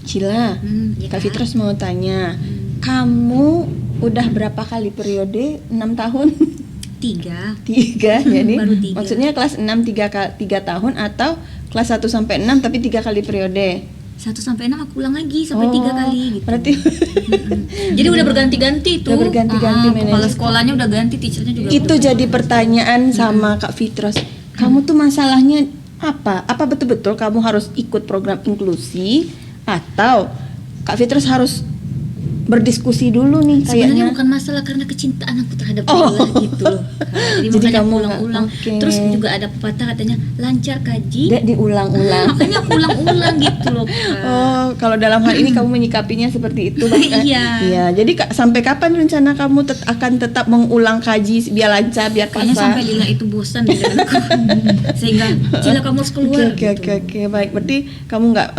Cila, Ya Kak Kak. Fitros mau tanya, kamu udah berapa kali periode? 6 tahun? 3. 3, jadi Baru 3. maksudnya kelas 6 3 tahun atau kelas 1 sampai 6 tapi 3 kali periode? 1 sampai 6 aku ulang lagi sampai 3 kali gitu. Berarti Jadi udah berganti-ganti tuh. Udah berganti-ganti Kepala manajer. sekolahnya udah ganti, teachernya juga. itu udah jadi pertanyaan sama Kak Fitros. Kamu tuh masalahnya apa? Apa betul-betul kamu harus ikut program inklusi atau Kak Fitros harus berdiskusi dulu nih Sebenarnya kayaknya? bukan masalah karena kecintaan aku terhadap Oh. Lila gitu loh. Jadi Jadi makanya kamu aku ulang-ulang. oke. Terus juga ada pepatah katanya lancar kaji. Dia diulang-ulang. Makanya aku ulang-ulang gitu loh. Kak. Oh, kalau dalam hal ini kamu menyikapinya seperti itu, bahkan. Iya. Iya. Jadi sampai kapan rencana kamu akan tetap mengulang kaji biar lancar, biar Kayaknya kasar? sampai Lila itu bosan dengan aku. Sehingga Cila kamu harus keluar. Oke, baik. Berarti kamu nggak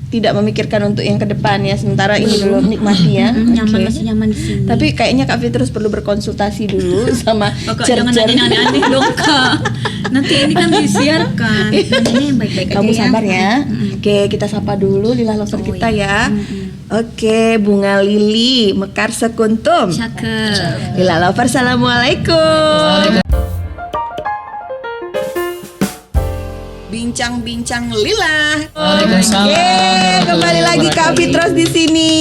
tidak memikirkan untuk yang ke depan ya. Sementara ini dulu nikmati ya. Nyaman, Oke. masih nyaman di sini. Tapi kayaknya Kak Fitros perlu berkonsultasi dulu sama Kak, jangan nanya aneh-aneh dong Kak. Nanti ini kan disiarkan. Nanya yang baik-baik Kamu aja sabar ya. Oke, kita sapa dulu Lila Lover kita ya. Oke, Bunga Lili, Mekar Sekuntum. Cakep. Lila Lover, assalamualaikum. Bincang-bincang Lila. Oke, kembali lagi Kak Fitros di sini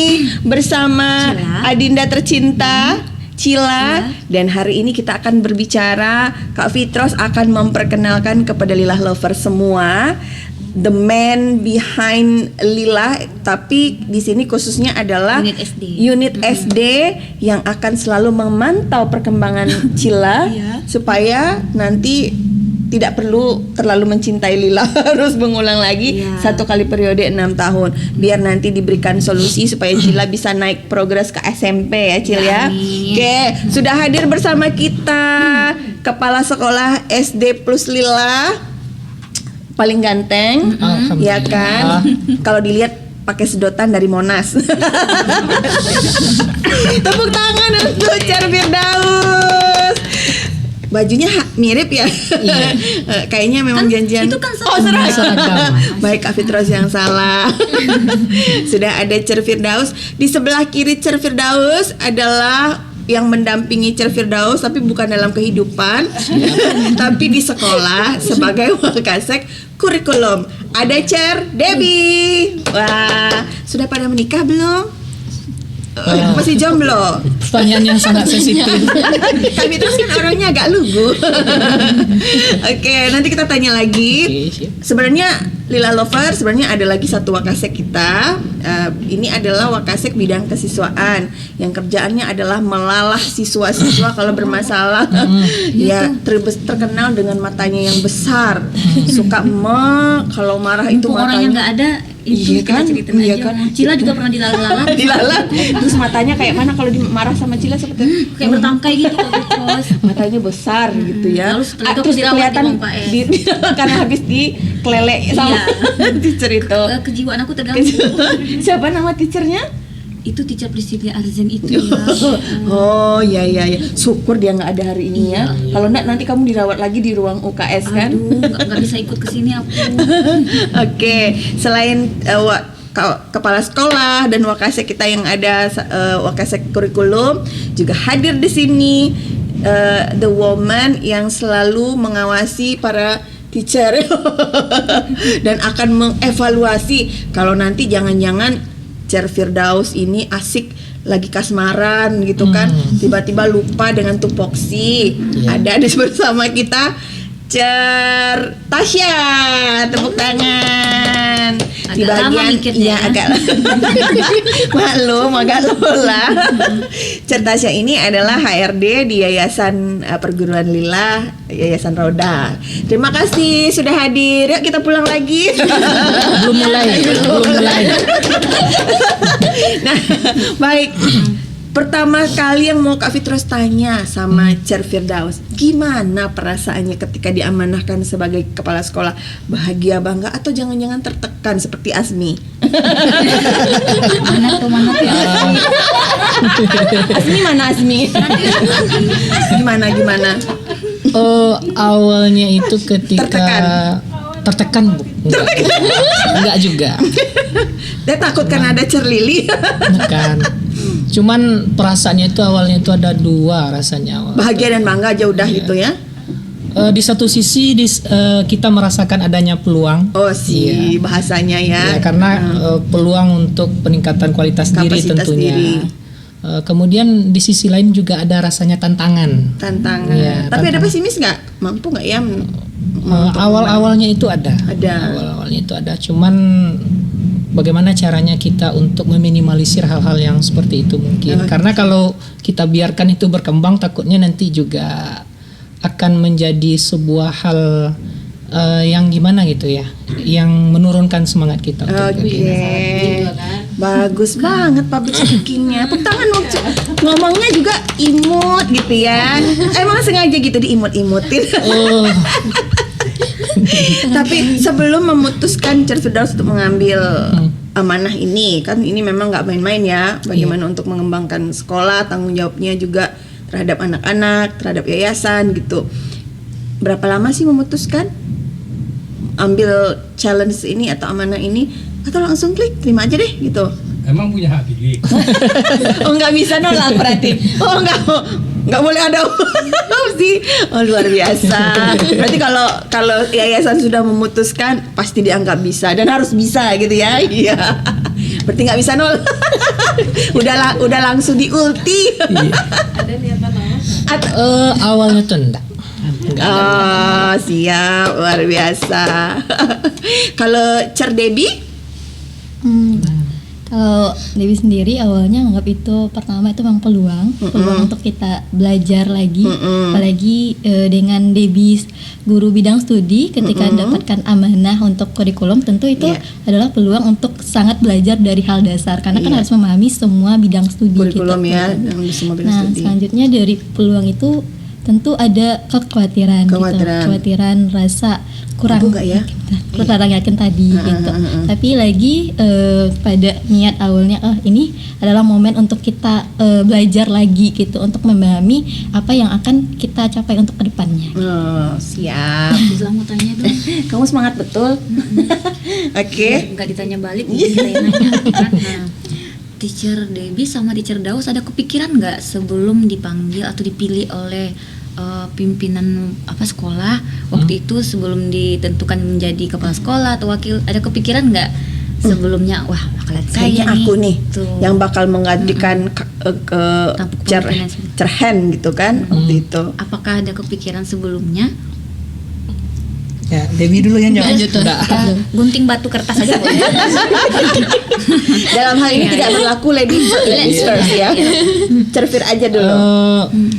bersama Cila. Adinda tercinta Cila, dan hari ini kita akan berbicara. Kak Fitros akan memperkenalkan kepada Lila Lover semua the man behind Lila, tapi di sini khususnya adalah Unit SD. unit SD yang akan selalu memantau perkembangan Cila supaya nanti tidak perlu terlalu mencintai Lila harus mengulang lagi Iya. 1 kali periode 6 tahun biar nanti diberikan solusi supaya Cila bisa naik progres ke SMP ya Cil ya. Amin. Oke, sudah hadir bersama kita Kepala Sekolah SD plus Lila paling ganteng, ya kan? Kalau dilihat pakai sedotan dari Monas. Tepuk tangan untuk Cher Firdaus. Bajunya mirip ya. Iya. Kayaknya memang janjian. itu kan oh, seragam. Seragam. Baik, Kak Fitros yang salah. Sudah ada Cher Firdaus. Di sebelah kiri Cher Firdaus adalah yang mendampingi Cher Firdaus, tapi bukan dalam kehidupan, tapi di sekolah sebagai wakasek kurikulum. Ada Cher Debbie. Wah, sudah pada menikah belum? Masih jomblo. Pertanyaan yang sangat sensitif. Kak Fitros kan orangnya agak lugu. Oke, nanti kita tanya lagi. Oke, siap. Sebenarnya Lila Lover, sebenarnya ada lagi satu wakasek kita. Ini adalah wakasek bidang kesiswaan yang kerjaannya adalah melalah siswa-siswa kalau bermasalah. Ya, terkenal dengan matanya yang besar. Suka kalau marah itu Mumpung orangnya matanya nggak ada, itu Iya kita kan? ceritain Iya aja. kan? Cila juga pernah dilalah-lalah. dilalah. Terus matanya kayak mana kalau marah sama Cila seperti Kayak bertangkai gitu Kak Fitros. matanya besar gitu ya. Lalu setelah itu Terus dirawat di kelihatan ruang PS. karena habis dikelelek sama teacher itu. Kejiwaan aku terganggu. Siapa nama teachernya? Itu teacher Priscilia Arzen itu ya. Oh ya. Syukur dia nggak ada hari ini ya. Kalau enggak nanti kamu dirawat lagi di ruang UKS kan? Aduh, nggak bisa ikut ke sini aku. Oke, selain kepala sekolah dan wakasek kita yang ada wakasek kurikulum juga hadir di sini the woman yang selalu mengawasi para teacher dan akan mengevaluasi kalau nanti jangan-jangan Cher Firdaus ini asik lagi kasmaran gitu kan, tiba-tiba lupa dengan tupoksi. Ada bersama kita Cher Tasya, tepuk tangan. Di Agak lama bagian mikirnya iya ya. agak maklum agak lola. Cher Tasya ini adalah HRD di Yayasan Perguruan Lila, Yayasan Roda. Terima kasih sudah hadir. Yuk kita pulang lagi. Belum mulai. Nah, baik. Pertama kali yang mau Kak Fitros tanya sama Cher Firdaus, gimana perasaannya ketika diamanahkan sebagai kepala sekolah? Bahagia, bangga, atau jangan-jangan tertekan seperti Asmi? Mana tuh ya? Asmi mana Asmi? Gimana? Awalnya itu ketika Tertekan. tertekan Bu? Enggak juga. Dia takut karena ada cerlili. Bukan. Cuman perasaannya itu awalnya itu ada dua rasanya. Bahagia dan bangga aja udah gitu ya. Di satu sisi kita merasakan adanya peluang. Oh sih bahasanya ya. Ya, karena peluang untuk peningkatan kualitas diri Kapasitas tentunya. diri. Kemudian di sisi lain juga ada rasanya tantangan. Tantangan. Iya, Tapi ada tantangan. pesimis nggak? Mampu nggak ya? Awal-awalnya itu ada. Ada. Awal-awalnya itu ada. Cuman bagaimana caranya kita untuk meminimalisir hal-hal yang seperti itu mungkin. Karena kalau kita biarkan itu berkembang, takutnya nanti juga akan menjadi sebuah hal yang gimana gitu ya, yang menurunkan semangat kita untuk Oke. Bagus banget public speakingnya. Tepuk tangan dong, Cuk. Ngomongnya juga imut gitu ya. Emang sengaja gitu diimut-imutin. Oh, Tapi sebelum memutuskan Firdaus untuk mengambil amanah ini, kan ini memang nggak main-main ya. Bagaimana untuk mengembangkan sekolah, tanggung jawabnya juga terhadap anak-anak, terhadap yayasan gitu. Berapa lama sih memutuskan ambil challenge ini atau amanah ini, atau langsung klik terima aja deh gitu? Emang punya hak pilih. Oh nggak bisa nolak berarti. Oh nggak boleh ada opsi. Oh luar biasa. Berarti kalau yayasan sudah memutuskan pasti dianggap bisa dan harus bisa gitu ya. Iya. Berarti nggak bisa nolak. udah langsung di ulti. Ada niatan awalnya tuh enggak. Oh siap, luar biasa. Kalau Cer Debbie? Kalau Dewi sendiri awalnya anggap itu pertama itu memang peluang untuk kita belajar lagi, apalagi dengan Debbie guru bidang studi ketika mendapatkan amanah untuk kurikulum, tentu itu adalah peluang untuk sangat belajar dari hal dasar karena kan harus memahami semua bidang studi Kurikulum gitu. ya, dalam semua bidang Nah studi. selanjutnya dari peluang itu tentu ada kekhawatiran. Gitu. Kekhawatiran rasa kurang Mampu nggak ya? kurang yakin tadi gitu. Tapi lagi pada niat awalnya ini adalah momen untuk kita belajar lagi gitu untuk memahami apa yang akan kita capai untuk kedepannya. Oh, siap. Islam mau tanya dong. Kamu semangat betul. Oke. Nggak ditanya balik, saya nanya. Nah, Teacher Debbie sama Teacher Daus ada kepikiran nggak sebelum dipanggil atau dipilih oleh pimpinan sekolah waktu itu sebelum ditentukan menjadi kepala sekolah atau wakil, ada kepikiran nggak sebelumnya wah bakalan saya Kayaknya aku nih tuh. yang bakal menggantikan ke Tampuk pemimpinan sebelum. Cerhen gitu kan waktu itu. Apakah ada kepikiran sebelumnya? Ya, Debbie dulu yang jawab. Enggak. Gunting batu kertas aja boleh. Dalam hal ini tidak berlaku ladies first ya. Cerfir aja dulu.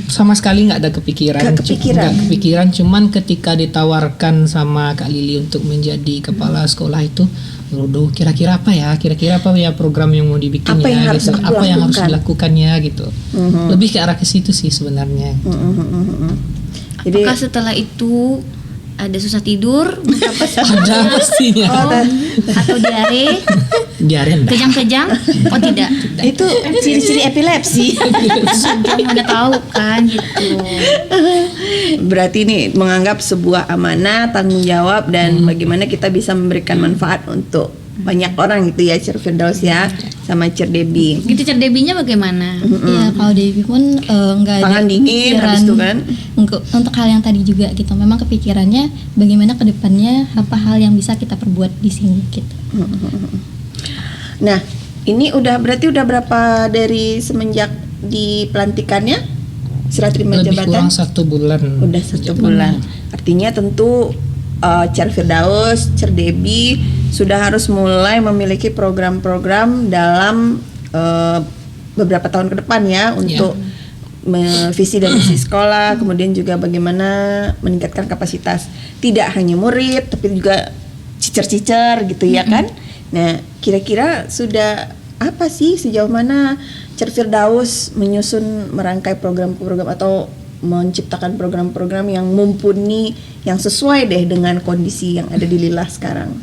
Sama sekali nggak ada kepikiran. Nggak kepikiran. Nggak kepikiran. Cuman ketika ditawarkan sama Kak Lili untuk menjadi kepala sekolah itu, aduh kira-kira apa ya program yang mau dibikin Apa yang harus apa yang harus dilakukan? dilakukannya gitu. Lebih ke arah ke situ sih sebenarnya. Jadi Apakah setelah itu ada susah tidur, Ada pastinya. atau diare, Diare enggak. kejang-kejang? Oh tidak. itu ciri-ciri epilepsi. Jangan mana tahu kan gitu. Berarti nih menganggap sebuah amanah, tanggung jawab dan bagaimana kita bisa memberikan manfaat untuk banyak orang gitu ya, Cer Firdaus ya, sama Cer Debbie. Gitu Teacher Debbie-nya bagaimana? Iya, kalau Dewi pun nggak ada Tangan dingin kepikiran habis itu kan. untuk hal yang tadi juga gitu. Memang kepikirannya bagaimana kedepannya apa hal yang bisa kita perbuat di sini gitu. Nah, ini berarti udah berapa dari semenjak di pelantikannya? Serah terima Lebih jabatan? kurang 1 bulan. Udah 1 bulan. Artinya tentu Cer Firdaus, Cer Debbie sudah harus mulai memiliki program-program dalam beberapa tahun ke depan ya untuk visi dan misi sekolah, kemudian juga bagaimana meningkatkan kapasitas tidak hanya murid tapi juga cicer-cicer gitu ya kan. Nah, kira-kira sudah apa sih sejauh mana Cer Firdaus menyusun merangkai program-program atau menciptakan program-program yang mumpuni, yang sesuai deh dengan kondisi yang ada di Lila sekarang?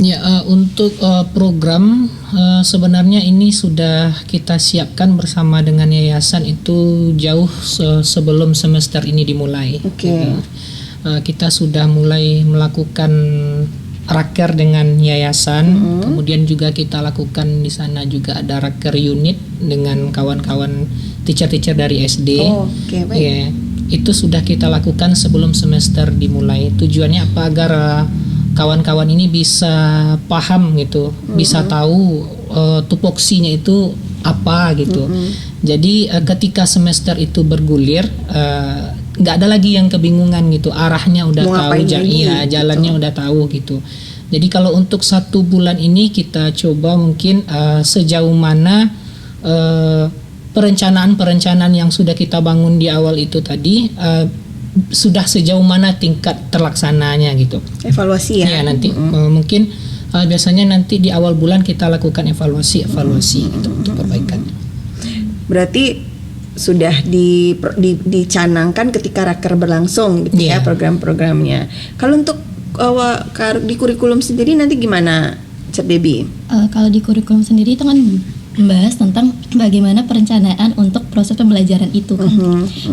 Ya, untuk program sebenarnya ini sudah kita siapkan bersama dengan yayasan itu jauh sebelum semester ini dimulai. Oke. kita sudah mulai melakukan raker dengan yayasan, kemudian juga kita lakukan di sana juga ada raker unit dengan kawan-kawan teacher-teacher dari SD. Oke, baik. Ya, itu sudah kita lakukan sebelum semester dimulai. Tujuannya apa? Agar kawan-kawan ini bisa paham gitu, bisa tahu tupoksinya itu apa gitu. Jadi ketika semester itu bergulir, nggak ada lagi yang kebingungan gitu, arahnya udah Mau tahu, ngapain lagi, jalannya gitu. udah tahu gitu. Jadi kalau untuk 1 bulan ini kita coba mungkin sejauh mana perencanaan yang sudah kita bangun di awal itu tadi sudah sejauh mana tingkat terlaksananya gitu. Evaluasi ya. Ya nanti mungkin biasanya nanti di awal bulan kita lakukan evaluasi gitu untuk perbaikan. Berarti sudah dicanangkan ketika raker berlangsung gitu ya Iya. program-programnya. Kalau untuk di kurikulum sendiri nanti gimana, Cep Debbie? Kalau di kurikulum sendiri itu kan membahas tentang bagaimana perencanaan untuk proses pembelajaran itu kan.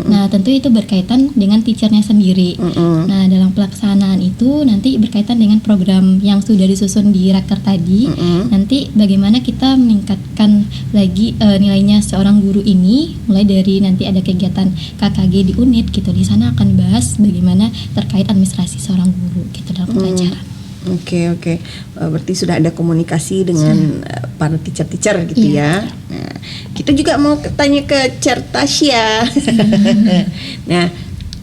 Nah, tentu itu berkaitan dengan teachernya sendiri. Nah, dalam pelaksanaan itu nanti berkaitan dengan program yang sudah disusun di raker tadi. Nanti bagaimana kita meningkatkan lagi nilainya seorang guru ini, mulai dari nanti ada kegiatan KKG di unit gitu. Di sana akan bahas bagaimana terkait administrasi seorang guru gitu dalam pelajaran. Oke. Berarti sudah ada komunikasi dengan para teacher gitu ya. Nah, kita juga mau tanya ke Certasya. Nah,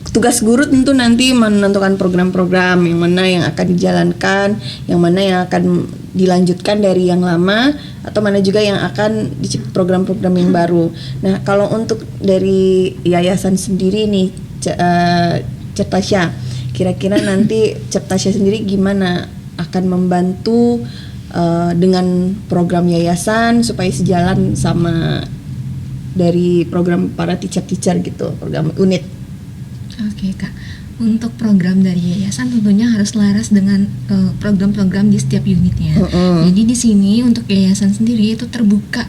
tugas guru tentu nanti menentukan program-program yang mana yang akan dijalankan, yang mana yang akan dilanjutkan dari yang lama, atau mana juga yang akan program-program yang baru. Nah, kalau untuk dari yayasan sendiri nih, Certasya, kira-kira nanti Certasya sendiri gimana akan membantu dengan program yayasan supaya sejalan sama dari program para teacher gitu, program unit. Oke Kak, untuk program dari yayasan tentunya harus selaras dengan program-program di setiap unitnya. Jadi di sini untuk yayasan sendiri itu terbuka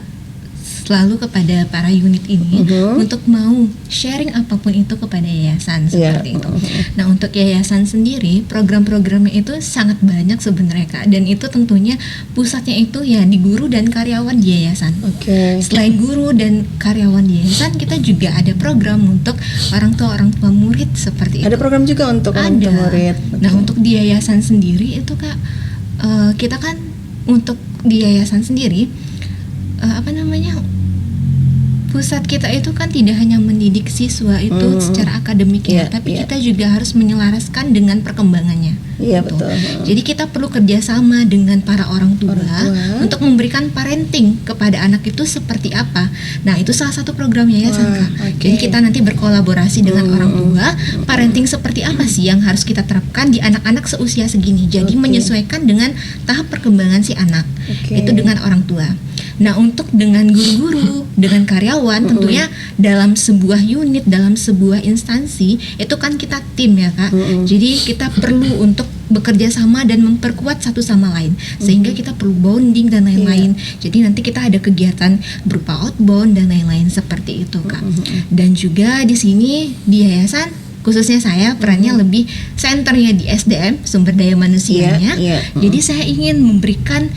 selalu kepada para unit ini untuk mau sharing apapun itu kepada yayasan seperti itu. Nah, untuk yayasan sendiri program-programnya itu sangat banyak sebenarnya Kak, dan itu tentunya pusatnya itu ya di guru dan karyawan di yayasan. Selain guru dan karyawan di yayasan, kita juga ada program untuk orang tua murid seperti itu. Ada program juga untuk orang tua murid. Nah, untuk di yayasan sendiri itu Kak, kita kan untuk di yayasan sendiri pusat kita itu kan tidak hanya mendidik siswa itu secara akademik ya, tapi kita juga harus menyelaraskan dengan perkembangannya. Iya, gitu. betul. Jadi kita perlu kerjasama dengan para orang tua untuk memberikan parenting kepada anak itu seperti apa. Nah, itu salah satu program yayasan Kak. Jadi kita nanti berkolaborasi dengan orang tua, parenting seperti apa sih yang harus kita terapkan di anak-anak seusia segini. Jadi menyesuaikan dengan tahap perkembangan si anak. Itu dengan orang tua. Nah, untuk dengan guru-guru, dengan karyawan, tentunya dalam sebuah unit, dalam sebuah instansi, itu kan kita tim ya Kak. Jadi kita perlu untuk bekerja sama dan memperkuat satu sama lain, sehingga kita perlu bonding dan lain-lain. Jadi nanti kita ada kegiatan berupa outbound dan lain-lain seperti itu Kak. Dan juga di sini di yayasan, khususnya saya perannya lebih senternya di SDM, sumber daya manusianya. Jadi saya ingin memberikan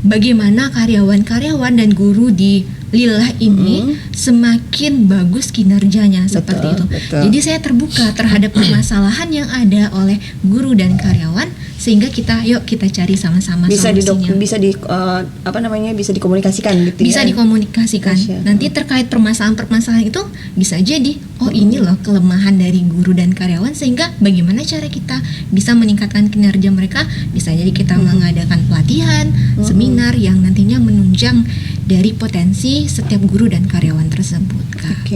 bagaimana karyawan-karyawan dan guru di Lilah ini semakin bagus kinerjanya seperti itu. Jadi saya terbuka terhadap permasalahan yang ada oleh guru dan karyawan, sehingga kita cari sama-sama solusinya. Bisa dikomunikasikan gitu ya. Bisa dikomunikasikan. Nanti terkait permasalahan-permasalahan itu bisa jadi ini loh kelemahan dari guru dan karyawan, sehingga bagaimana cara kita bisa meningkatkan kinerja mereka. Bisa jadi kita mengadakan pelatihan, seminar yang nantinya menunjang dari potensi setiap guru dan karyawan tersebut, Kak.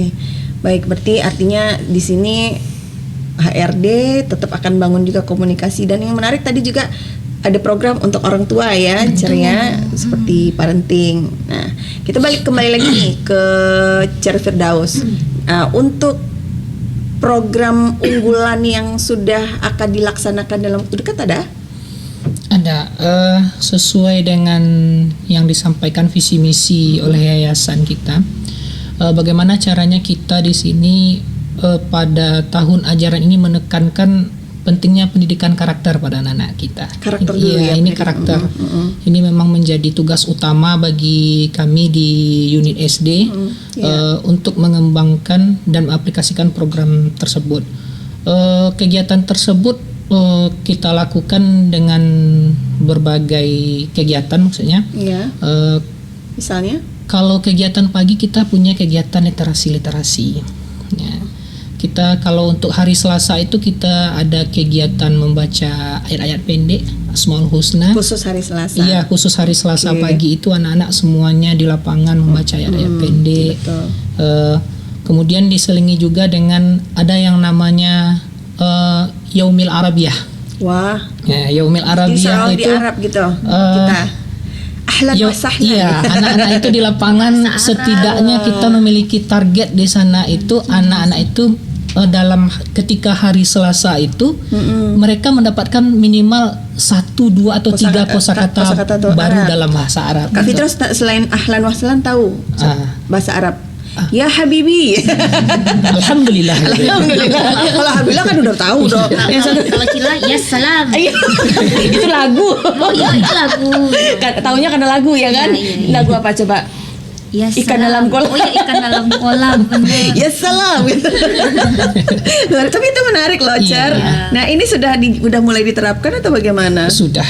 Baik, berarti artinya di sini HRD tetap akan bangun juga komunikasi, dan yang menarik tadi juga ada program untuk orang tua ya, ceria seperti parenting. Nah, kita kembali lagi nih ke Cer Firdaus. Untuk program unggulan yang sudah akan dilaksanakan dalam waktu dekat ada? Ada, sesuai dengan yang disampaikan visi misi oleh yayasan kita. Bagaimana caranya kita di sini pada tahun ajaran ini menekankan pentingnya pendidikan karakter pada anak-anak kita. Karakter dulu Iya, ya, ini pendidikan. karakter. Ini memang menjadi tugas utama bagi kami di unit SD untuk mengembangkan dan mengaplikasikan program tersebut. Kegiatan tersebut kita lakukan dengan berbagai kegiatan, maksudnya. Iya. Misalnya? Kalau kegiatan pagi kita punya kegiatan literasi. Ya. Kita kalau untuk hari Selasa itu kita ada kegiatan membaca ayat-ayat pendek Asmaul Husna. Khusus hari Selasa. Iya, khusus hari Selasa Oke. pagi itu anak-anak semuanya di lapangan membaca ayat-ayat pendek. Betul. Kemudian diselingi juga dengan ada yang namanya Yaumil Arabiyah. Wah, Ya, Yaumil ini Arabiyah selalu di itu Arab gitu. Kita. Ahlan wa sahlan. Iya, anak-anak itu di lapangan setidaknya kita memiliki target di sana itu anak-anak itu dalam ketika hari Selasa itu mereka mendapatkan minimal 1, 2 atau 3 Kosakata kosakata tuh baru Arab. dalam bahasa Arab. Kak Fitros selain ahlan wa sahlan tahu bahasa Arab? Ya Habibi. Alhamdulillah. Alhamdulillah. Kalau Alhamdulillah kan udah tahu dong. Yang satu Kalau Cila, ya salam. Iya. Itu lagu. Oh iya, itu lagu. Taunya karena lagu ya kan? Iya. Lagu apa coba? Ya Ikan salam. dalam kolam. Oh iya, ikan dalam kolam. Bener. Ya salam. Tapi itu menarik loh, Cer. Iya. Nah, ini sudah mulai diterapkan atau bagaimana? Sudah.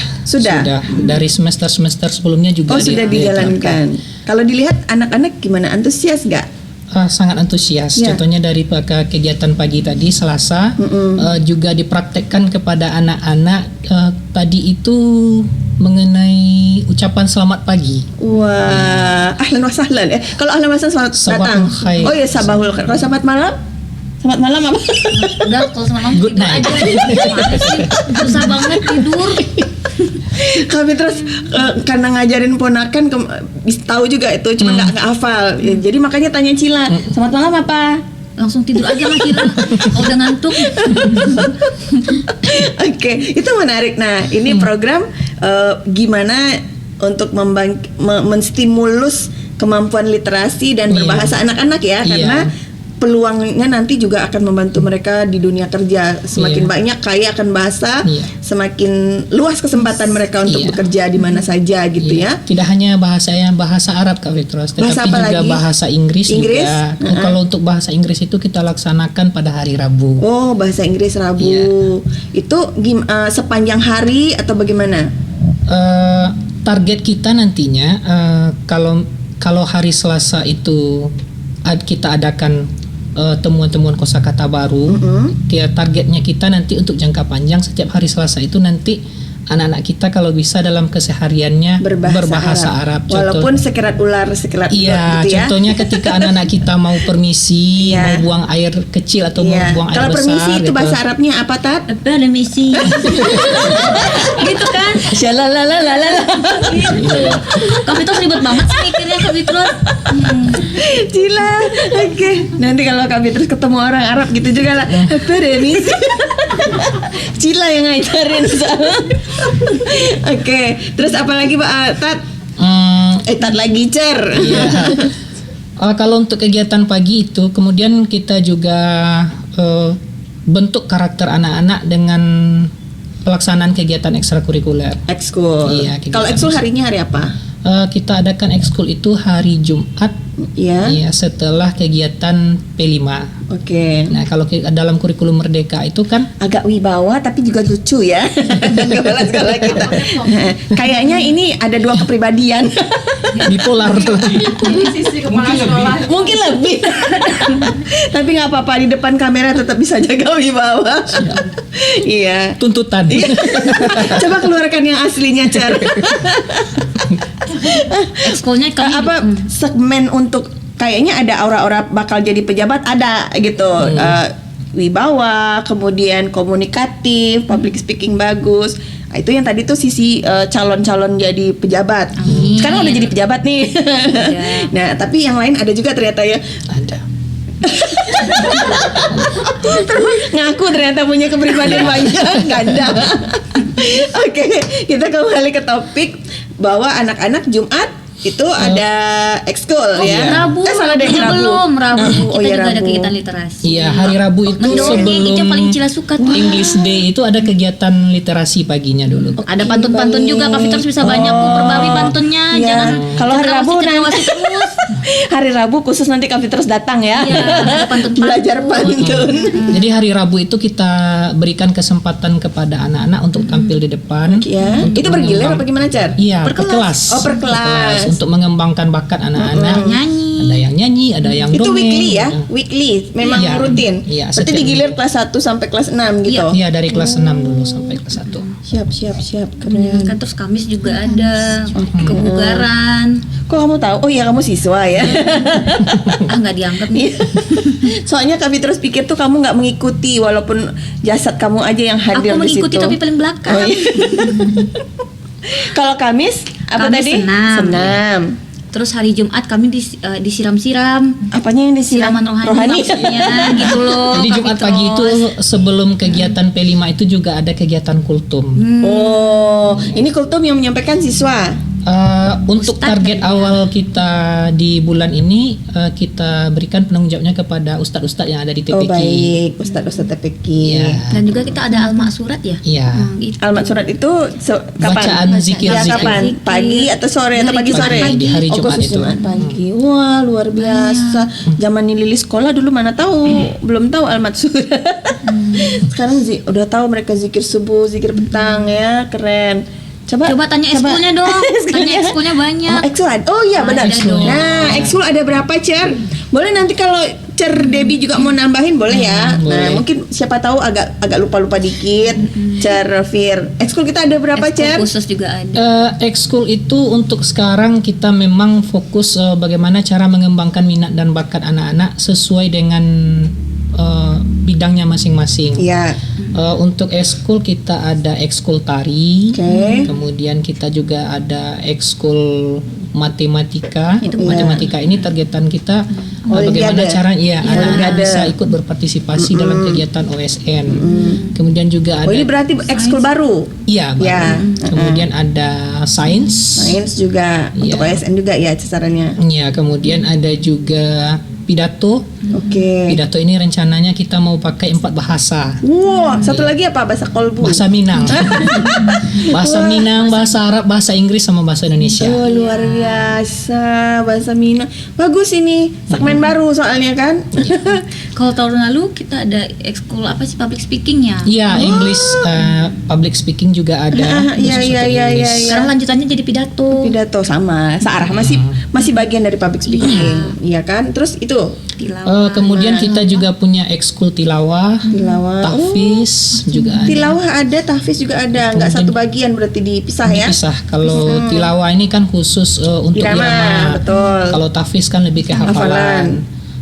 Dari semester-semester sebelumnya juga Oh, sudah dijalankan. Kalau dilihat anak-anak gimana? Antusias nggak? Sangat antusias. Ya. Contohnya dari kegiatan pagi tadi Selasa juga dipraktekkan kepada anak-anak tadi itu mengenai ucapan selamat pagi. Wah, ahlan wa sahlan. Kalau ahlan wa sahlan selamat Sabahul datang. khair. Oh ya, sabahul khair. Kalau selamat malam? Selamat malam apa? Udah, kalau semalam Good tidur night. aja. Gimana sih? Susah banget tidur. Kami terus karena ngajarin ponakan tahu juga itu, cuma nggak hafal. Ya, jadi makanya tanya Cila, selamat malam apa? Langsung tidur aja lah Cila. Kalau udah ngantuk. Oke, itu menarik. Nah, ini program gimana untuk menstimulus kemampuan literasi dan Iya. berbahasa anak-anak ya, Iya. karena peluangnya nanti juga akan membantu mereka di dunia kerja. Semakin Iya. banyak kaya akan bahasa, Iya. semakin luas kesempatan mereka untuk Iya. bekerja di mana saja gitu ya. Tidak hanya bahasa Arab Kak Fitros, tetapi Bahasa apa juga lagi? bahasa Inggris juga. Kalau untuk bahasa Inggris itu kita laksanakan pada hari Rabu. Oh, bahasa Inggris Rabu. Iya. Itu sepanjang hari atau bagaimana? Target kita nantinya kalau hari Selasa itu kita adakan temuan-temuan kosakata baru. Targetnya kita nanti untuk jangka panjang setiap hari Selasa itu nanti anak-anak kita kalau bisa dalam kesehariannya berbahasa Arab. Walaupun sekerat ular Iya, gitu ya. contohnya ketika anak-anak kita mau permisi, Iya. mau buang air kecil atau Iya. mau buang air Kalau besar. permisi itu gitu. bahasa Arabnya apa, Tat? Apa ada misi? Gitu kan? Syalalalala. Kak Fitros ribet banget sih mikirnya Kak Fitros. Cila. Oke. Nanti kalau kami terus ketemu orang Arab gitu juga lah. Apa remisi? Cila yang ngajarin soalnya. Oke. Terus apa lagi Pak Tat? Tat lagi Cer. Iya. Kalau untuk kegiatan pagi itu, kemudian kita juga bentuk karakter anak-anak dengan pelaksanaan kegiatan ekstrakurikuler. Ekskul. Iya, kegiatan Kalau ekskul harinya hari apa? Kita adakan ekskul itu hari Jumat, Ya. ya setelah kegiatan P5. Oke. Nah, kalau dalam kurikulum Merdeka itu kan Agak wibawa tapi juga lucu ya. Kepala sekolah kita. Kayaknya ini ada 2 kepribadian. bipolar. Mungkin lebih. Tapi nggak apa-apa, di depan kamera tetap bisa jaga wibawa. Iya. Tuntutan. Coba keluarkan yang aslinya, Cer. Ekskulnya kami Apa segmen untuk kayaknya ada aura-aura bakal jadi pejabat ada gitu. Wibawa, kemudian komunikatif, public speaking bagus. Nah, itu yang tadi tuh sisi calon-calon jadi pejabat. Amin. Sekarang udah jadi pejabat nih. Nah, tapi yang lain ada juga ternyata ya. Ada. Ngaku ternyata punya kepribadian banyak, ganda. Oke, kita kembali ke topik bahwa anak-anak Jumat itu ada ekskul ya. Rabu, Salah deh, Rabu. belum Rabu. Oh, Kita iya, juga ada Rabu. kegiatan literasi. Iya, hari Rabu itu Mendongeng itu yang paling Cila suka tuh. English Day itu ada kegiatan literasi paginya dulu. Ada pantun-pantun juga, Kak Fitri bisa banyak perbawi pantunnya. Iya. Jangan Kalau hari Rabu cendrawasih terus. Hari Rabu khusus nanti Kak Fitri terus datang ya. Iya, ada pantun-pantun. Belajar pantun. Jadi hari Rabu itu kita berikan kesempatan kepada anak-anak untuk tampil di depan. Ya. Untuk Itu bergilir mengembang- apa gimana, Car? Iya, Per per kelas. Oh, per kelas. Untuk mengembangkan bakat anak-anak. Nyanyi. Ada yang nyanyi, ada yang Itu dongeng. weekly ya? Weekly. Memang Iya. rutin. Iya, Berarti setiap digilir kelas 1 sampai kelas 6 gitu. Iya, dari kelas 6 dulu sampai kelas 1. Siap. Keren. Kan terus Kamis juga ada kebugaran. Kok kamu tahu? Oh iya, kamu siswa ya. Nggak dianggap nih. Iya. Soalnya kami terus pikir tuh kamu nggak mengikuti walaupun jasad kamu aja yang hadir Aku di situ. mengikuti tapi paling belakang. Oh, iya. Kalau Kamis apa Kamis tadi? senam. Terus hari Jumat kami disiram-siram. Apanya yang disiram? Siraman rohani maksudnya gitu loh. Jadi Kak Jumat Fitros. pagi itu sebelum kegiatan P5 itu juga ada kegiatan kultum. Oh, ini kultum yang menyampaikan siswa. Untuk Ustadz target kali ya. awal kita di bulan ini kita berikan penanggung jawabnya kepada ustadz-ustadz yang ada di Oh TPQ. baik, Ustadz TPQ. Iya. Dan juga kita ada alma surat ya. Iya. Gitu. Almat surat itu kapan? Bacaan zikir. Ya, kapan? Zikir. Pagi atau sore atau Hari pagi Jumat sore? pagi. Di hari Oh, Jumat khusus itu. Jumat pagi. Wah, luar biasa. Zaman Lili sekolah dulu mana tahu, belum tahu almat surat. Sekarang udah tahu mereka zikir subuh, zikir petang ya, keren. Coba tanya ekskulnya dong. Tanya ekskulnya banyak. Oh, ekskul ada. Oh iya benar. ada dong. Nah, ekskul ada berapa, Cer? Boleh nanti kalau Cer Debbie juga mau nambahin boleh ya. Nah, boleh. mungkin siapa tahu agak lupa-lupa dikit. Cer Fir. Ekskul kita ada berapa, Ekskul Cer? khusus juga ada. Ekskul itu untuk sekarang kita memang fokus bagaimana cara mengembangkan minat dan bakat anak-anak sesuai dengan bidangnya masing-masing. Iya. Untuk ekskul kita ada ekskul tari, Oke. kemudian kita juga ada ekskul matematika. Itu Matematika ini targetan kita bagaimana Olimpiade. cara anak-anak Olimpiade. bisa ikut berpartisipasi dalam kegiatan OSN. Kemudian juga ada Oh, ini berarti ekskul baru. iya, baru. Ya. Kemudian ada sains. Sains juga untuk Iya. OSN juga ya sasarannya. Iya, kemudian ada juga pidato. Oke. Pidato ini rencananya kita mau pakai 4 bahasa. Wow, satu lagi apa? Bahasa kolbu. Bahasa Minang. Bahasa Minang, bahasa Arab, bahasa Inggris sama bahasa Indonesia. Oh, luar biasa. Bahasa Minang. Bagus ini. Segmen baru soalnya kan. Kalau tahun lalu kita ada ekskul apa sih, public speaking ya. Iya, English public speaking juga ada. Iya, khusus iya, untuk iya, English. iya. Sekarang lanjutannya jadi pidato. Pidato sama searah masih bagian dari public speaking. Iya kan? Terus itu Tilawah. Kemudian kita juga punya ekskul tilawah, tilawah. tahfiz juga ada. Tilawah ada, tahfiz juga ada. Enggak satu bagian berarti dipisah ya. Dipisah. Kalau tilawah ini kan khusus untuk Irama, irama. betul. Kalau tahfiz kan lebih ke Hafalan. hafalan.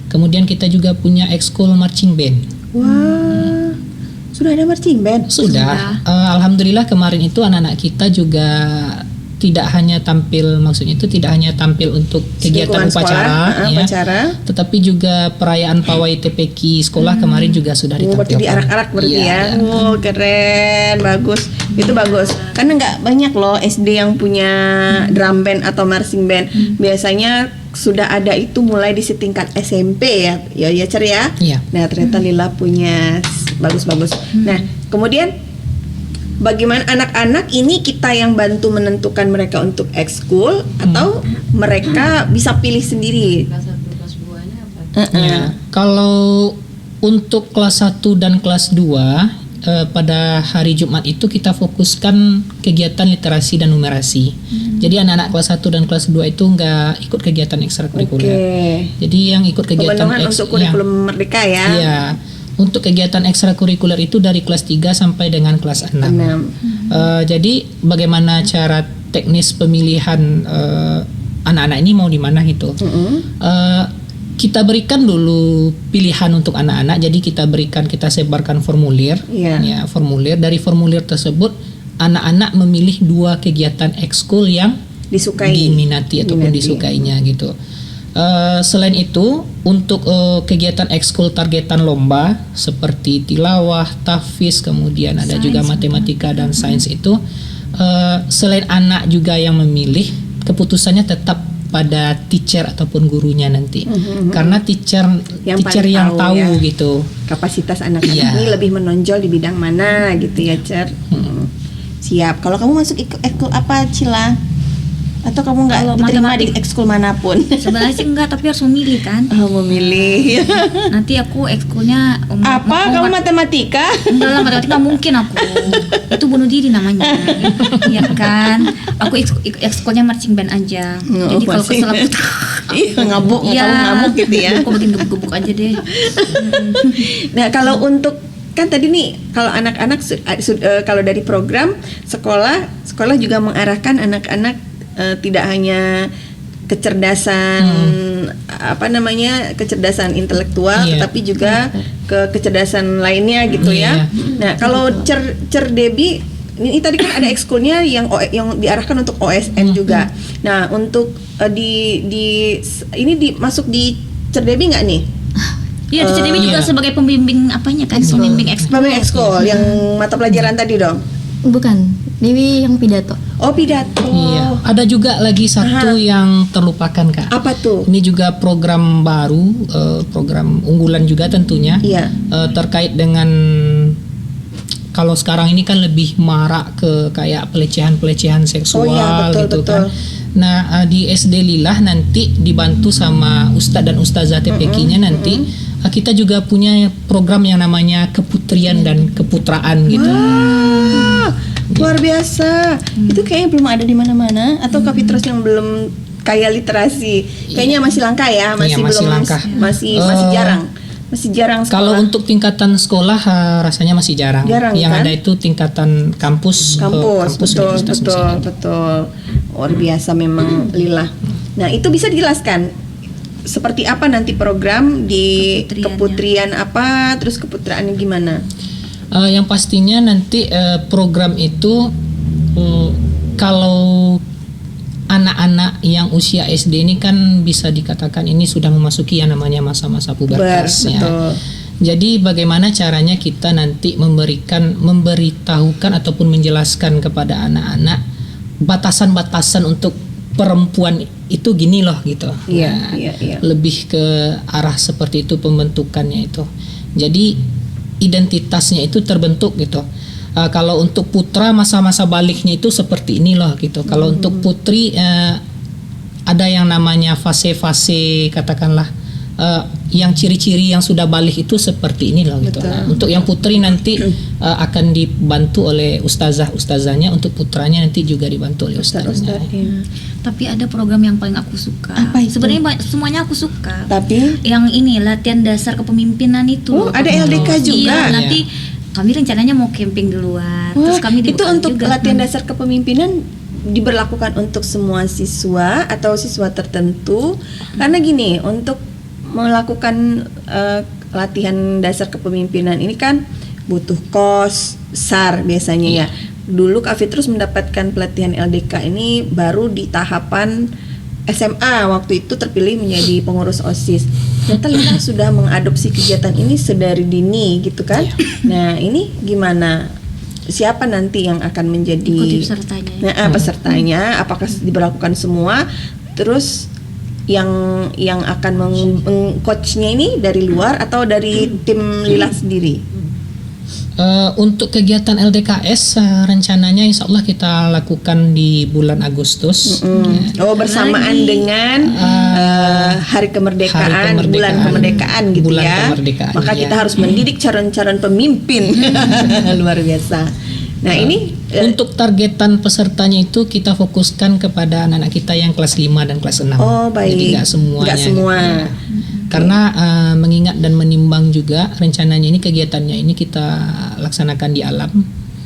Kemudian kita juga punya ekskul marching band. Wah. Sudah ada marching band. Sudah. Alhamdulillah kemarin itu anak-anak kita juga tidak hanya tampil, maksudnya itu tidak hanya tampil untuk kegiatan Lingkungan upacara, sekolah, ya, upacara. tetapi juga perayaan pawai TPQ sekolah kemarin juga sudah Oh, berarti ditampilkan. diarak-arak berarti Iya, ya. ada. Oh, keren, bagus. Itu bagus. Karena nggak banyak loh SD yang punya drum band atau marching band. Biasanya sudah ada itu mulai di setingkat SMP ya. Ya Cer ya. Iya. Nah, ternyata Lila punya bagus-bagus. Nah, kemudian bagaimana anak-anak ini kita yang bantu menentukan mereka untuk ekskul atau mereka bisa pilih sendiri? Ya, kalau untuk kelas 1 dan kelas 2 pada hari Jumat itu kita fokuskan kegiatan literasi dan numerasi. Jadi anak-anak kelas 1 dan kelas 2 itu nggak ikut kegiatan ekstrakurikuler. Oke. Jadi yang ikut kegiatan Pemenuhan untuk kurikulum merdeka ya. Iya. Untuk kegiatan ekstrakurikuler itu dari kelas 3 sampai dengan kelas 6. 6. Jadi bagaimana cara teknis pemilihan anak-anak ini mau di mana gitu. Kita berikan dulu pilihan untuk anak-anak. Jadi kita sebarkan formulir. Iya. Ya, formulir. Dari formulir tersebut anak-anak memilih 2 kegiatan ekskul yang Disukai. diminati ataupun disukainya gitu. Selain itu untuk kegiatan ekskul targetan lomba seperti tilawah, tahfiz, kemudian ada juga matematika dan sains itu selain anak juga yang memilih, keputusannya tetap pada teacher ataupun gurunya nanti. Karena teacher paling yang tahu ya, gitu. kapasitas anak-anak Iya. ini lebih menonjol di bidang mana gitu ya, Cer. Siap. Kalau kamu masuk ekskul apa, Cila? Atau kamu nggak Kalau diterima di matematik. ekskul manapun? Sebenarnya sih enggak, tapi harus memilih kan. Memilih. Nanti aku ekskulnya Apa? Kamu matematika? enggak lah, matematika mungkin aku. Itu bunuh diri namanya. Iya kan? Aku ekskulnya marching band aja. Jadi kalau marching kesel aku Iya, ngamuk, Iya. kamu ngamuk gitu ya. Aku bikin gebuk-gebuk aja deh. Nah, kalau untuk kan tadi nih kalau anak-anak kalau dari program sekolah juga mengarahkan anak-anak tidak hanya kecerdasan kecerdasan intelektual, Iya. tetapi juga ke kecerdasan lainnya gitu ya. Iya. Nah, kalau Cer Debbie ini tadi kan ada ekskulnya yang diarahkan untuk OSN juga. Nah, untuk masuk di Cer Debbie nggak nih? Iya, Teacher Debbie juga Iya. sebagai pembimbing apanya kan? Pembimbing ekskul. Pembimbing ekskul yang mata pelajaran tadi dong. Bukan, Dewi yang pidato. Oh, pidato. Iya, ada juga lagi satu yang terlupakan Kak. Apa tuh? Ini juga program baru, program unggulan juga tentunya. Iya. Terkait dengan kalau sekarang ini kan lebih marak ke kayak pelecehan seksual Oh iya, betul, gitu betul. kan. Nah, di SD Lilah nanti dibantu sama Ustadz dan Ustazah TPK-nya nanti kita juga punya program yang namanya keputrian dan keputraan gitu. Wah, luar biasa. Itu kayaknya belum ada di mana-mana atau Kapitros yang belum kaya literasi. Kayaknya masih langka ya, masih Iya, masih belum langka. masih jarang. Masih jarang sekolah. Kalau untuk tingkatan sekolah rasanya masih jarang. Jarang, Yang kan? ada itu tingkatan kampus betul, universitas betul, misalnya. betul. Luar biasa memang Lila. Nah, itu bisa dijelaskan seperti apa nanti program di Keputriannya. keputrian apa, terus keputraannya gimana? Yang pastinya nanti program itu kalau anak-anak yang usia SD ini kan bisa dikatakan ini sudah memasuki yang namanya masa-masa pubertas ya. Betul. Jadi bagaimana caranya kita nanti memberitahukan ataupun menjelaskan kepada anak-anak batasan-batasan untuk perempuan itu gini loh gitu. Iya, Nah, iya. lebih ke arah seperti itu pembentukannya itu. Jadi identitasnya itu terbentuk gitu. Kalau untuk putra masa-masa baliknya itu seperti ini loh gitu. Kalau untuk putri ada yang namanya fase-fase katakanlah yang ciri-ciri yang sudah balik itu seperti ini loh gitu. Nah, untuk yang putri nanti akan dibantu oleh ustazahnya, untuk putranya nanti juga dibantu oleh ustaznya. Ustaz-ustaznya. Tapi ada program yang paling aku suka. Apa itu? Sebenarnya semuanya aku suka. Tapi Yang ini latihan dasar kepemimpinan itu. ada LDK juga. Iya, nanti kami rencananya mau camping di luar. Terus kami di itu Bekasi untuk juga. latihan dasar kepemimpinan diberlakukan untuk semua siswa atau siswa tertentu. Karena gini, untuk melakukan latihan dasar kepemimpinan ini kan butuh kos besar biasanya ya. Dulu Kak Fitrus mendapatkan pelatihan LDK ini baru di tahapan SMA, waktu itu terpilih menjadi pengurus OSIS. Ternyata Lina sudah mengadopsi kegiatan ini sedari dini gitu kan. Nah, ini gimana? Siapa nanti yang akan menjadi Ikuti pesertanya. Nah, pesertanya apakah diberlakukan semua? Terus yang akan meng-coachnya ini dari luar atau dari tim Lila sendiri? Untuk kegiatan LDKS rencananya insya Allah kita lakukan di bulan Agustus. Oh, bersamaan dengan hari kemerdekaan, bulan kemerdekaan gitu Bulan ya. kemerdekaan, Maka ya. kita harus mendidik calon-calon pemimpin. Luar biasa. Nah, ini Untuk targetan pesertanya itu kita fokuskan kepada anak-anak kita yang kelas 5 dan kelas 6. oh baik. Jadi nggak semuanya. Nggak semua. Karena mengingat dan menimbang juga rencananya ini kegiatannya ini kita laksanakan di alam.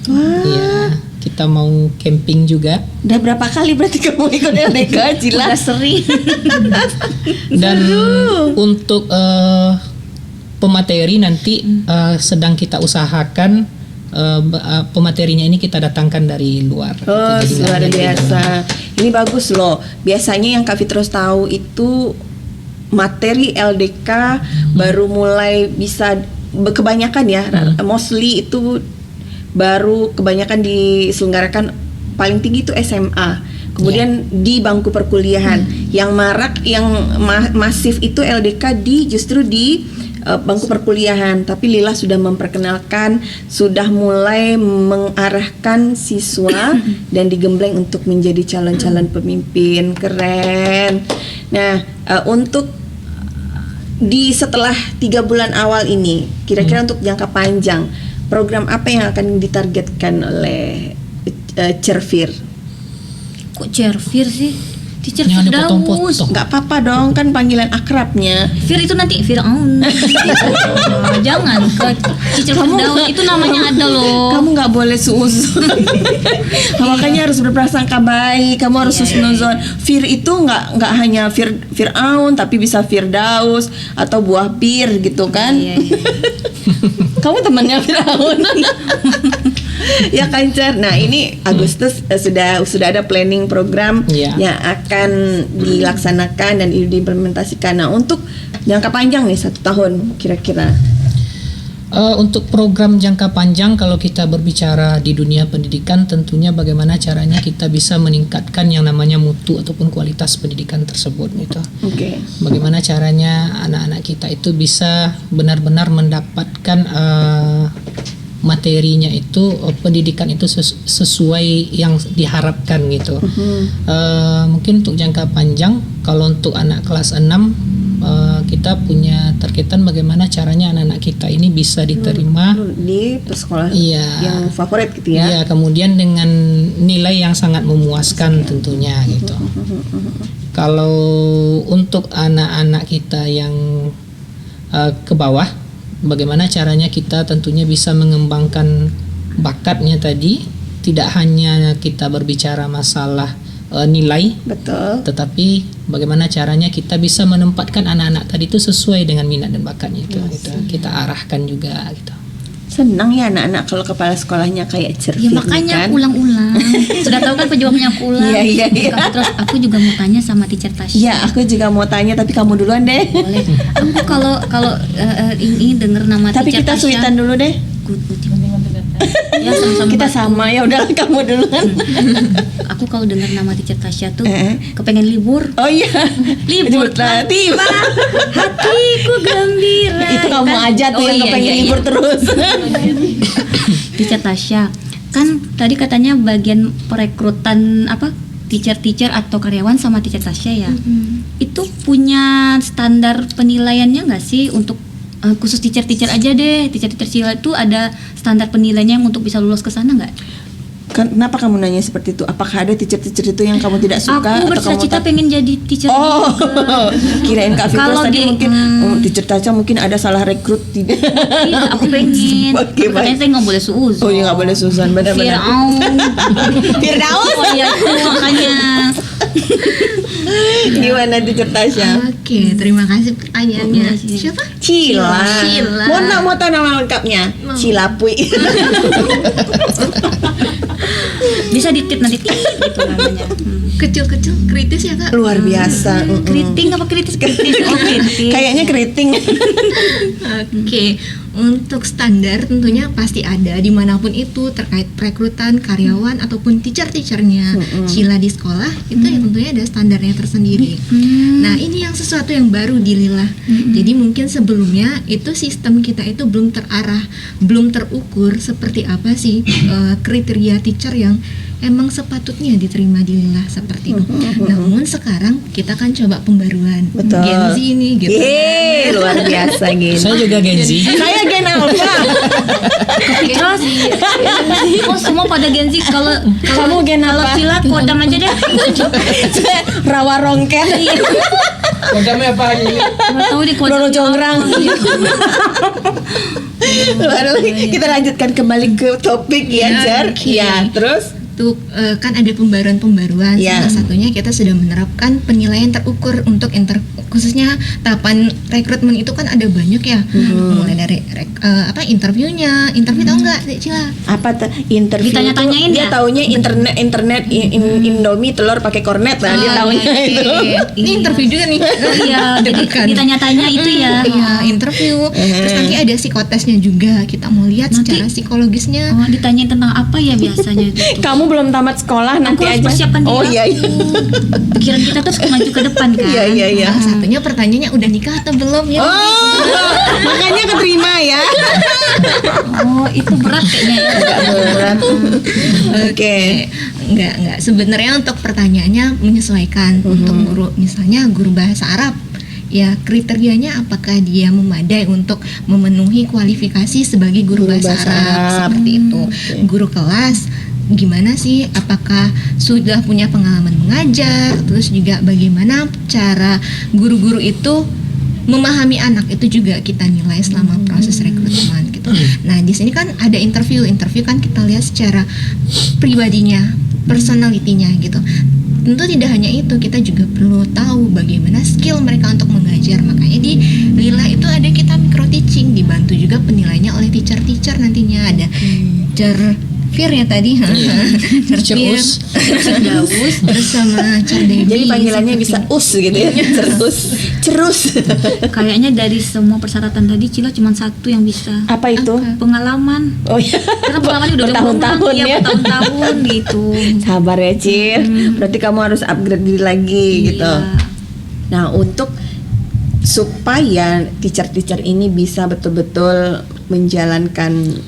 Wah. Iya, kita mau camping juga. Udah berapa kali berarti kamu ikut LDK, Cila? Udah sering. Dan untuk pemateri nanti sedang kita usahakan pematerinya ini kita datangkan dari luar. Oh, Jadi nggak luar hanya di biasa. Ini bagus loh. Biasanya yang Kak Fitrus tahu itu materi LDK baru mulai bisa kebanyakan ya, mostly itu baru kebanyakan diselenggarakan paling tinggi itu SMA. Kemudian di bangku perkuliahan yang marak, yang masif itu LDK justru di bangku perkuliahan. Tapi Lila sudah memperkenalkan, sudah mulai mengarahkan siswa dan digembleng untuk menjadi calon-calon pemimpin. Keren. Nah, untuk di setelah 3 bulan awal ini, kira-kira untuk jangka panjang, program apa yang akan ditargetkan oleh Cerfir? Kok Cerfir sih? Teacher Jangan Firdaus. dipotong-potong. Nggak apa-apa dong, kan panggilan akrabnya. Fir itu nanti Fir'aun. Jangan ke Teacher Firdaus, itu namanya ada loh. Kamu nggak boleh suuzon. Makanya harus berprasangka baik. Kamu harus husnuzon. Fir itu nggak hanya Fir'aun, tapi bisa Firdaus atau buah bir gitu kan? Iya. Kamu temannya Fir'aun. Ya kan, Cer? Nah, ini Agustus sudah ada planning program yang akan dilaksanakan dan diimplementasikan. Nah, untuk jangka panjang nih 1 tahun kira-kira. Untuk program jangka panjang, kalau kita berbicara di dunia pendidikan, tentunya bagaimana caranya kita bisa meningkatkan yang namanya mutu ataupun kualitas pendidikan tersebut gitu. Oke. Bagaimana caranya anak-anak kita itu bisa benar-benar mendapatkan materinya itu, pendidikan itu sesuai yang diharapkan gitu. Mungkin untuk jangka panjang, kalau untuk anak kelas 6 kita punya targetan bagaimana caranya anak-anak kita ini bisa diterima di sekolah Iya. yang favorit gitu ya. Iya, kemudian dengan nilai yang sangat memuaskan tentunya gitu. Kalau untuk anak-anak kita yang ke bawah, bagaimana caranya kita tentunya bisa mengembangkan bakatnya tadi, tidak hanya kita berbicara masalah nilai, Betul. tetapi bagaimana caranya kita bisa menempatkan anak-anak tadi itu sesuai dengan minat dan bakatnya itu, gitu. Kita arahkan juga gitu. Senang ya anak-anak kalau kepala sekolahnya kayak Cerfir. Ya makanya kan? aku ulang-ulang. Sudah tahu kan pejuangnya aku ulang. Iya. Terus aku juga mau tanya sama Teacher Tasya. Iya, aku juga mau tanya tapi kamu duluan deh. Boleh. Aku kalau ini dengar nama Tapi Teacher kita Tasya. suitan dulu deh. Ya sama-sama. Kita sama ya udah kamu duluan. Aku kalau dengar nama Teacher Tasya tuh kepengen libur. Oh iya. Libur tiba. Hatiku gembira. Itu kamu Kan? aja tuh Oh, yang iya, kepengen iya, libur iya. terus. Teacher Tasya, kan tadi katanya bagian perekrutan teacher atau karyawan sama Teacher Tasya ya. Itu punya standar penilaiannya nggak sih untuk khusus teacher aja deh, teacher Sila itu ada standar penilaiannya yang untuk bisa lulus ke sana nggak? Kenapa kamu nanya seperti itu? Apakah ada teacher itu yang kamu tidak suka? Aku bercita-cita pengen jadi teacher. Oh, kirain Kak Fitros Kalau tadi di- mungkin teacher Tasya mungkin ada salah rekrut tidak. Iya, aku pengen. Oke, Katanya baik. saya nggak boleh suuzon. Oh iya nggak boleh Susan, benar-benar. Firdaus. Oh iya, itu makanya. Gimana teacher Tasya? Oke, terima kasih pertanyaannya. Siapa? Cila. Cila. Mau tahu nama lengkapnya? Cilapui. Bisa ditip nanti gitu namanya. Kecil-kecil kritis ya Kak? Luar biasa. Keriting apa kritis? Oh, kritis. Kayaknya keriting. Oke, untuk standar tentunya pasti ada dimanapun itu terkait perekrutan karyawan ataupun teachernya Cila di sekolah itu ya tentunya ada standarnya tersendiri. Nah ini yang sesuatu yang baru di Lila. Jadi mungkin sebelumnya itu sistem kita itu belum terarah, belum terukur seperti apa sih kriteria teacher yang emang sepatutnya diterima di Lila seperti itu. Namun sekarang kita kan coba pembaruan Betul. Gen Z ini gitu. Yeay, luar biasa gitu. Saya juga Gen Z. Saya Gen Alpha. Terus oh semua pada Gen Z kalau Kamu Gen kalau apa? Sila kodam aja deh. Rawa Rongket. Kodamnya apa ini? Nggak tahu di kodam. Roro Jonggrang. Kita lanjutkan kembali ke topik ya, Jar. Oke. Ya, terus Tuh kan ada pembaruan-pembaruan. Ya. Salah satunya kita sudah menerapkan penilaian terukur untuk khususnya tahapan rekrutmen itu kan ada banyak ya. Mulai dari interviewnya, tahu nggak Cila? apa interview? Ditanya-tanyain dia ya? taunya internet Indomie telur pakai kornet lah dia taunya itu. Ini interview juga nih. Iya, jadi Deg-degan. ditanya-tanya itu ya. Iya, interview. Terus nanti ada psikotesnya juga. Kita mau lihat Nanti- secara psikologisnya. Oh, ditanyain tentang apa ya biasanya itu? Kamu Kamu belum tamat sekolah, nanti harus aja. persiapkan diri Oh iya. Pikiran kita terus maju ke depan kan. Iya. Salah satunya pertanyaannya udah nikah atau belum ya? Oh, makanya keterima ya. Oh, itu berat kayaknya ya. Berat. Oke. Enggak. Sebenarnya untuk pertanyaannya menyesuaikan untuk guru, misalnya guru bahasa Arab. Ya, kriterianya apakah dia memadai untuk memenuhi kualifikasi sebagai guru bahasa Arab, seperti itu. Guru kelas gimana sih, apakah sudah punya pengalaman mengajar, terus juga bagaimana cara guru-guru itu memahami anak, itu juga kita nilai selama proses rekrutmen gitu. Nah, di sini kan ada interview kan kita lihat secara pribadinya, personalitinya gitu. Tentu tidak hanya itu, kita juga perlu tahu bagaimana skill mereka untuk mengajar. Makanya di Lila itu ada kita micro teaching, dibantu juga penilaiannya oleh teacher nantinya. Ada Cerfir ya tadi, Cerfir, Cerdaus, terus sama Cerdebi. Jadi panggilannya bisa gitu ya. Cerus. Kayaknya dari semua persyaratan tadi Cila cuma satu yang bisa. Apa itu? Pengalaman. Oh iya. Karena pengalaman udah Bertahun-tahun ya. bertahun-tahun gitu. Sabar ya, Cil. Berarti kamu harus upgrade diri lagi gitu. Iya. Nah, untuk supaya teacher ini bisa betul-betul menjalankan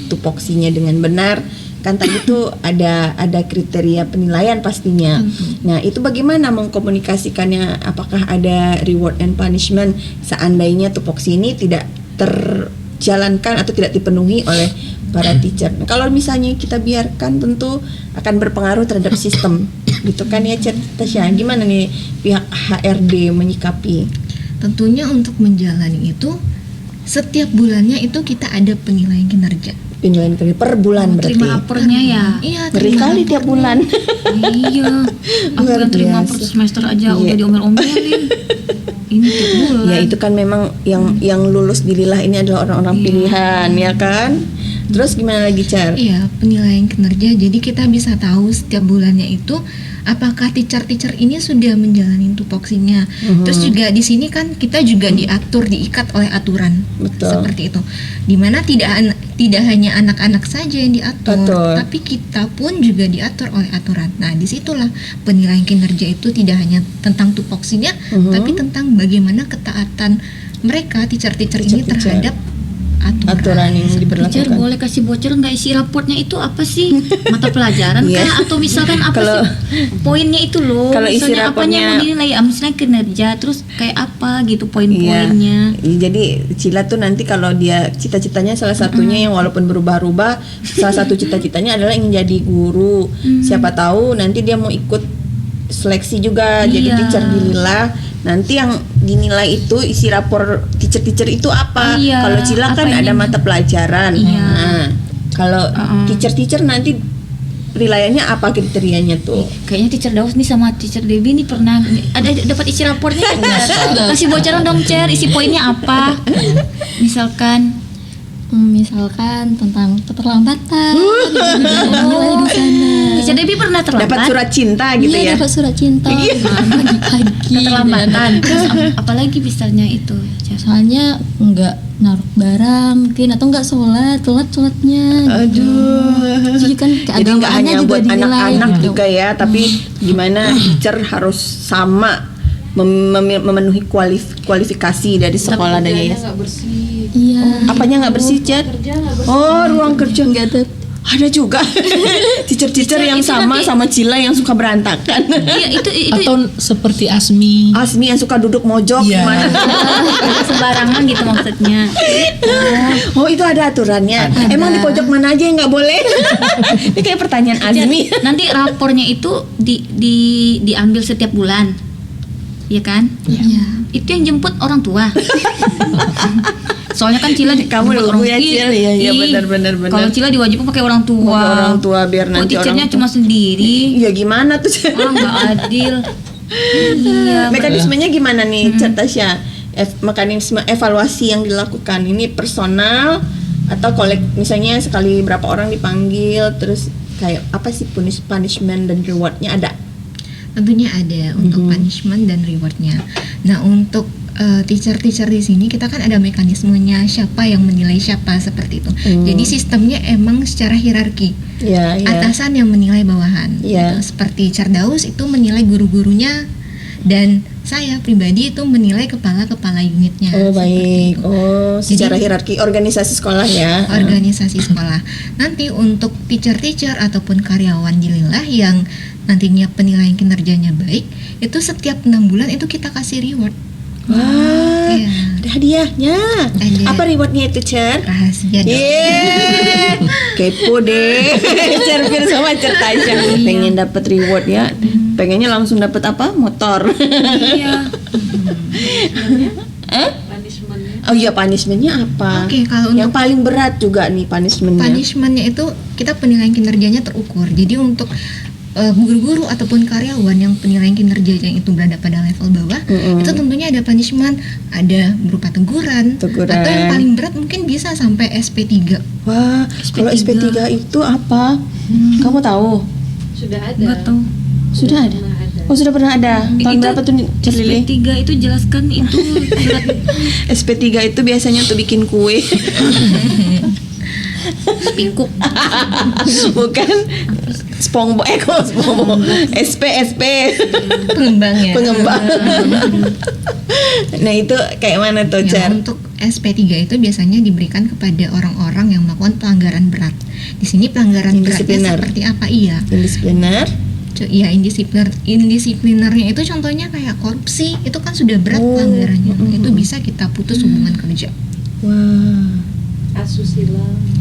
tupoksinya dengan benar, kan tadi tuh ada kriteria penilaian pastinya. Nah, itu bagaimana mengkomunikasikannya? Apakah ada reward and punishment seandainya tupoksi ini tidak terjalankan atau tidak dipenuhi oleh para teacher? Nah, kalau misalnya kita biarkan, tentu akan berpengaruh terhadap sistem, gitu kan ya, Tasya? Gimana nih pihak HRD menyikapi? Tentunya untuk menjalani itu setiap bulannya itu kita ada penilaian kinerja. Penilaian per bulan berarti. Terima rapornya ya. Iya, Ngeri kali tiap bulan. Iya. Aku Luar yang terima biasa. per semester aja Iya. udah diomel-omelin. Ini tiap bulan. Ya itu kan memang yang lulus di Lila ini adalah orang-orang pilihan, ya kan? Terus gimana lagi, Car? Iya, penilaian kinerja. Jadi kita bisa tahu setiap bulannya itu apakah teacher ini sudah menjalani tupoksinya. Terus juga di sini kan kita juga diikat oleh aturan. Betul. Seperti itu. Dimana tidak hanya anak-anak saja yang diatur, Betul. tapi kita pun juga diatur oleh aturan. Nah, disitulah penilaian kinerja itu tidak hanya tentang tupoksinya, tapi tentang bagaimana ketaatan mereka teacher ini terhadap Aturan yang Teacher diberlakukan. boleh kasih bocor nggak isi raportnya itu apa sih? Mata pelajaran Iya. kah? Atau misalkan apa Kalau- sih? Poinnya itu loh. kalau isi Misalnya apanya yang rapornya- mau dinilai? Misalnya kinerja, terus kayak apa gitu poin-poinnya. Iya, jadi Cila tuh nanti kalau dia cita-citanya salah satunya yang walaupun berubah-ubah, salah satu cita-citanya adalah ingin jadi guru. Siapa tahu nanti dia mau ikut seleksi juga jadi Iya. teacher di Lila. Nanti yang dinilai itu isi rapor teacher itu apa? Iya, Kalau Cila kan apa ada ini? mata pelajaran. Iya. Nah, kalau teacher nanti penilaiannya apa kriterianya tuh? Kayaknya teacher Daus nih sama teacher Debbie nih pernah ada dapat isi rapornya nggak? Kasih bocoran dong, Cer, isi poinnya apa? Misalkan Misalkan tentang keterlambatan, nilai di sana. teacher Debbie pernah terlambat. Dapat surat cinta gitu Iya, ya? dapat surat cinta pagi-pagi. Keterlambatan. Terus apalagi misalnya itu, Cer? Soalnya nggak naruh barang mungkin atau nggak telat sholatnya. Aduh. Jadi kan Jadi nggak hanya keagamaannya juga buat dinilai anak-anak gitu. juga ya, tapi gimana teacher harus sama memenuhi kualifikasi dari sekolah dan yayasan. Iya. Apanya nggak bersih, Chat? Oh, ruang kerja nggak ada. Ada juga teacher yang itu sama nanti- sama Cila yang suka berantakan. Iya, itu Atau seperti Asmi. Asmi yang suka duduk mojok Iya. gimana? sembarangan gitu maksudnya. Oh, itu ada aturannya. Emang di pojok mana aja yang nggak boleh? Ini kayak pertanyaan Azmi. Nanti rapornya itu diambil setiap bulan. Iya kan? Iya. Itu yang jemput orang tua. Soalnya kan Cila Kamu jemput lugu ya, Cil. Iya, Ih, benar. Kalau Cila diwajibkan pakai orang tua. Pakai orang tua biar Kok nanti teachernya orang tua. cuma sendiri. Iya gimana tuh? Nggak adil. Iya. Mekanismenya gimana nih, Tasya? Mekanisme evaluasi yang dilakukan ini personal atau misalnya sekali berapa orang dipanggil, terus kayak apa sih punishment dan rewardnya ada? Tentunya ada untuk punishment dan rewardnya. Nah, untuk teacher-teacher di sini kita kan ada mekanismenya siapa yang menilai siapa seperti itu. Jadi sistemnya emang secara hierarki. Ya, ya. Atasan yang menilai bawahan. Ya. Gitu. Seperti Cerdaus itu menilai guru-gurunya dan saya pribadi itu menilai kepala-kepala unitnya. Oh, baik. Seperti itu. Oh, secara Jadi- hierarki organisasi sekolah ya. Organisasi sekolah. Nanti untuk teacher-teacher ataupun karyawan jelilah yang nantinya penilaian kinerjanya baik, itu setiap 6 bulan itu kita kasih reward. Wah, Iya. ada hadiahnya. Ada. Apa rewardnya itu, Cer? Rahasia dong. Yeay, kepo deh. Cerfir sama Certasya pengen dapat reward ya. Pengennya langsung dapat apa? Motor. Iya. Oh iya, punishmentnya apa? Oke, kalau yang untuk paling berat juga nih punishmentnya. punishmentnya itu kita penilaian kinerjanya terukur. Jadi untuk guru-guru ataupun karyawan yang penilaian kinerjanya itu berada pada level bawah, itu tentunya ada punishment, ada berupa teguran, Teguran. atau yang paling berat mungkin bisa sampai SP3. Wah, kalau SP3 itu apa? Kamu tahu? Nggak tahu. Sudah ada. Oh, sudah pernah ada. Tahun Itu berapa tuh, Cer Lili? SP3 itu jelaskan itu berat. SP3 itu biasanya untuk bikin kue. Spikuk. Bukan SpongeBob, kok SpongeBob. SP Pengembangnya. pengembang. Nah, itu kayak mana tuh, Ya, Cer? untuk SP3 itu biasanya diberikan kepada orang-orang yang melakukan pelanggaran berat. Di sini pelanggaran beratnya Indisipliner. seperti apa? Iya. Indisipliner. Ya, indisiplinernya itu contohnya kayak korupsi, itu kan sudah berat pelanggarannya. Itu bisa kita putus hubungan kerja. Wah.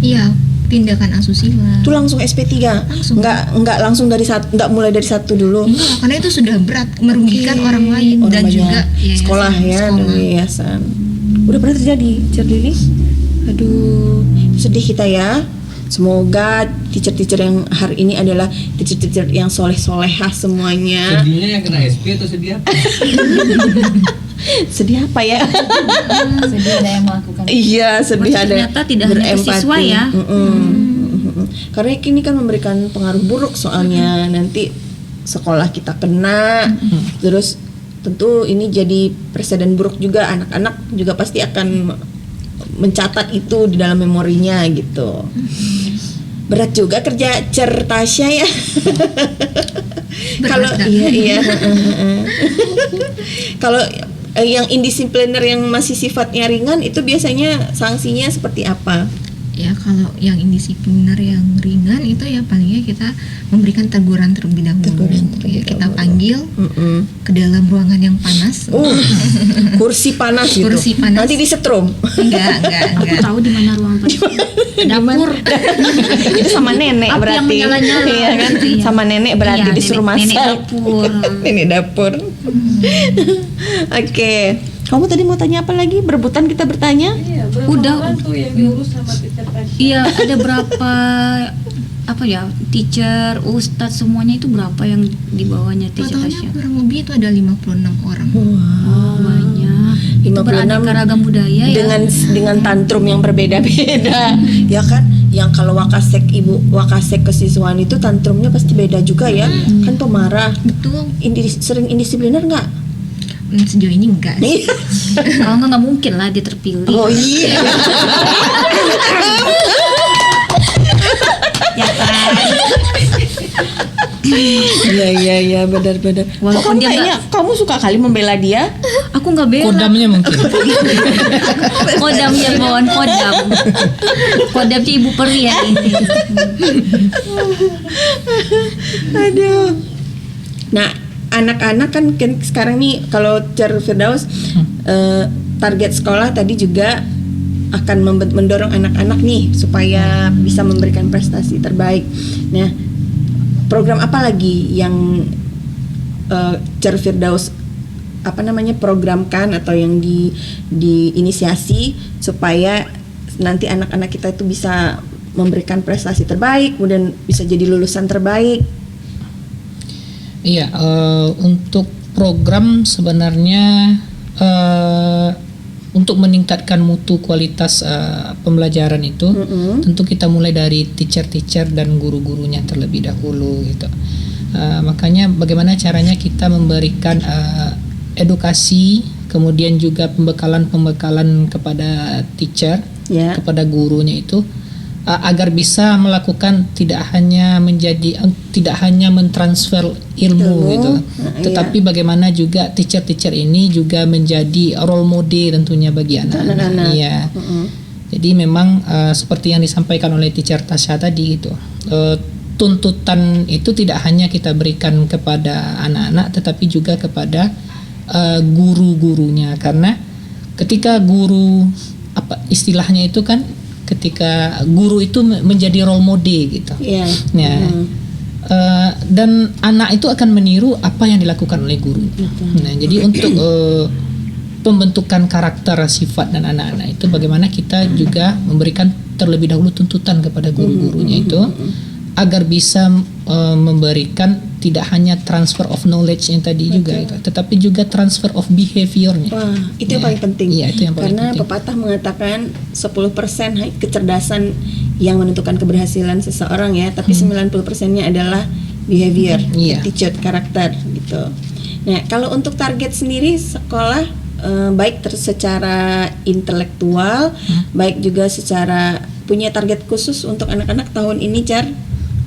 Iya, tindakan asusila. Itu langsung SP3. Langsung. Enggak langsung dari satu, enggak mulai dari satu dulu. Enggak, karena itu sudah berat, merugikan orang lain Orang dan banyak. juga yayasan, sekolah ya, dan sekolah. yayasan. Udah pernah terjadi, Cer Lili? Aduh, sedih kita ya. Semoga teacher-teacher yang hari ini adalah teacher-teacher yang soleh-solehah semuanya. Sedihnya yang kena SP atau sedih apa? Sedih apa ya? Sedih ada yang melakukan. Iya, sedih Berarti ada. ternyata tidak hanya ke berempati. siswa ya. Karena ini kan memberikan pengaruh buruk soalnya nanti sekolah kita kena, terus tentu ini jadi presiden buruk juga, anak-anak juga pasti akan mencatat itu di dalam memorinya gitu. Berat juga kerja Certasya ya. Kalau Berat, Kak. iya. Kalau yang indisipliner yang masih sifatnya ringan itu biasanya sanksinya seperti apa? Ya, kalau yang indisipliner yang ringan itu ya palingnya kita memberikan teguran terlebih dahulu. Teguran Ya, terlebih kita dahulu. panggil ke dalam ruangan yang panas. Kursi panas gitu. Kursi panas. Nanti disetrum. Enggak. Aku tahu di mana ruang panas. Dapur. Itu sama nenek Api berarti. yang menyala-nyala. Iya kan? Iya. Sama nenek berarti Iya, disuruh nenek masak. dapur. Nenek dapur. Oke. Kamu tadi mau tanya apa lagi? Berebutan kita bertanya? Udah. Iya, ada berapa apa ya, teacher, ustadz semuanya itu berapa yang di bawahnya teacher Totalnya Tasya? kurang lebih itu ada 56 orang. Oh, banyak. Itu 56 beraneka ragam budaya ya. dengan tantrum yang berbeda-beda. Ya kan? Yang kalau wakasek kesiswaan itu tantrumnya pasti beda juga ya. Kan pemarah. Betul. Sering indisipliner nggak? Sejauh ini enggak. Kalau nggak mungkin lah dia terpilih. Oh iya. Ya kan? Iya benar-benar. Walaupun Kamu dia kayaknya kamu suka kali membela dia. Aku nggak bela. Kodamnya mungkin. Kodamnya bawaan kodam. Kodamnya ibu peri ya ini. Aduh. Nah, anak-anak kan sekarang nih kalau Cer Firdaus target sekolah tadi juga akan mendorong anak-anak nih supaya bisa memberikan prestasi terbaik. Nah, program apa lagi yang Cer Firdaus programkan atau yang diinisiasi supaya nanti anak-anak kita itu bisa memberikan prestasi terbaik, kemudian bisa jadi lulusan terbaik. Iya, untuk program sebenarnya untuk meningkatkan mutu kualitas pembelajaran itu, tentu kita mulai dari teacher-teacher dan guru-gurunya terlebih dahulu gitu. Makanya bagaimana caranya kita memberikan edukasi, kemudian juga pembekalan kepada teacher, Ya. kepada gurunya itu agar bisa melakukan tidak hanya mentransfer ilmu gitu, tetapi bagaimana juga teacher ini juga menjadi role model tentunya bagi anak-anak. Iya. Jadi memang seperti yang disampaikan oleh teacher Tasya tadi gitu. Tuntutan itu tidak hanya kita berikan kepada anak-anak tetapi juga kepada guru-gurunya, karena ketika guru istilahnya itu kan ketika guru itu menjadi role model gitu. Iya. Dan anak itu akan meniru apa yang dilakukan oleh guru. Nah, jadi untuk pembentukan karakter, sifat dan anak-anak itu bagaimana kita juga memberikan terlebih dahulu tuntutan kepada guru-gurunya itu agar bisa memberikan tidak hanya transfer of knowledge yang tadi juga itu, tetapi juga transfer of behaviornya. Wah, itu yang paling penting. Iya, itu yang paling Karena penting. pepatah mengatakan 10% kecerdasan yang menentukan keberhasilan seseorang ya, tapi 90%-nya adalah behavior, Iya. attitude, karakter gitu. Nah, kalau untuk target sendiri sekolah baik secara intelektual, baik juga secara punya target khusus untuk anak-anak tahun ini, Car?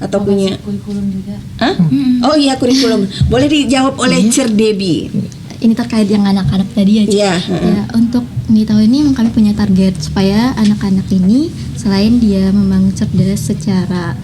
Atau punya kurikulum juga. Hah? Oh iya, kurikulum. Boleh dijawab oleh Cer Debbie. Ini terkait yang anak-anak tadi ya, Cik. Iya, Ya, untuk di tahun ini memang kami punya target supaya anak-anak ini selain dia memang cerdas secara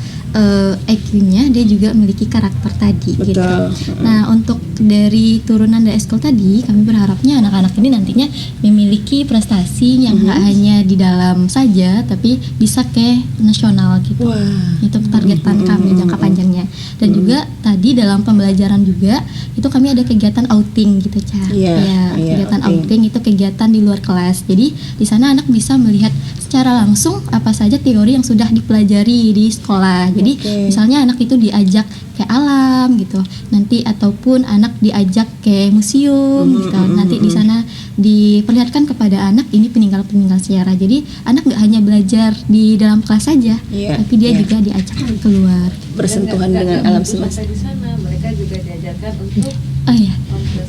IQ-nya, dia juga memiliki karakter tadi gitu. Betul. Nah, untuk dari turunan dari eskul tadi, kami berharapnya anak-anak ini nantinya memiliki prestasi yang nggak hanya di dalam saja, tapi bisa ke nasional gitu. Wah. Itu targetan kami jangka panjangnya. Dan juga tadi dalam pembelajaran juga itu kami ada kegiatan outing gitu, Ca. Iya, Ya, iya, kegiatan outing. outing itu kegiatan di luar kelas. Jadi di sana anak bisa melihat secara langsung apa saja teori yang sudah dipelajari di sekolah. Jadi misalnya anak itu diajak ke alam gitu. Nanti ataupun anak diajak ke museum gitu. Nanti di sana diperlihatkan kepada anak ini peninggalan-peninggalan sejarah. Jadi anak nggak hanya belajar di dalam kelas saja, Iya, tapi dia iya. juga diajak keluar. Bersentuhan dengan alam semesta. Sampai di sana mereka juga diajarkan untuk Oh iya,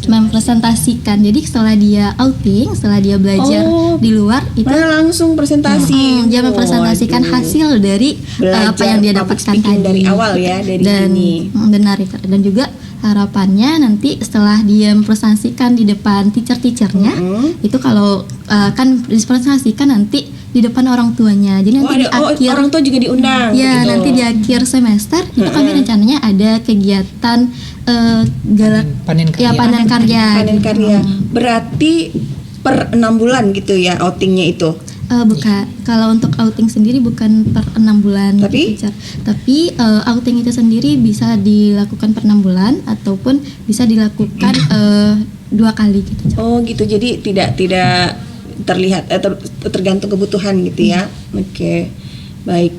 mempresentasikan. Jadi setelah dia outing, setelah dia belajar Oh, di luar itu langsung presentasi. dia mempresentasikan Waduh. hasil dari apa yang dia public dapatkan speaking tadi dari awal ya, dari dan ini. benar itu. Dan juga harapannya nanti setelah dia mempresentasikan di depan teacher-teachernya itu kalau kan dipresentasikan nanti di depan orang tuanya. Jadi nanti di akhir orang tua juga diundang. ya gitu. nanti di akhir semester itu kami rencananya ada kegiatan galak Panen karya. ya panen karya. Panen karya. Berarti per 6 bulan gitu ya outingnya itu. Bukan, kalau untuk outing sendiri bukan per 6 bulan Tapi? gitu, Car. Tapi outing itu sendiri bisa dilakukan per 6 bulan ataupun bisa dilakukan 2 kali gitu, Car. Oh gitu. Jadi tidak terlihat tergantung kebutuhan gitu ya. Oke. Baik.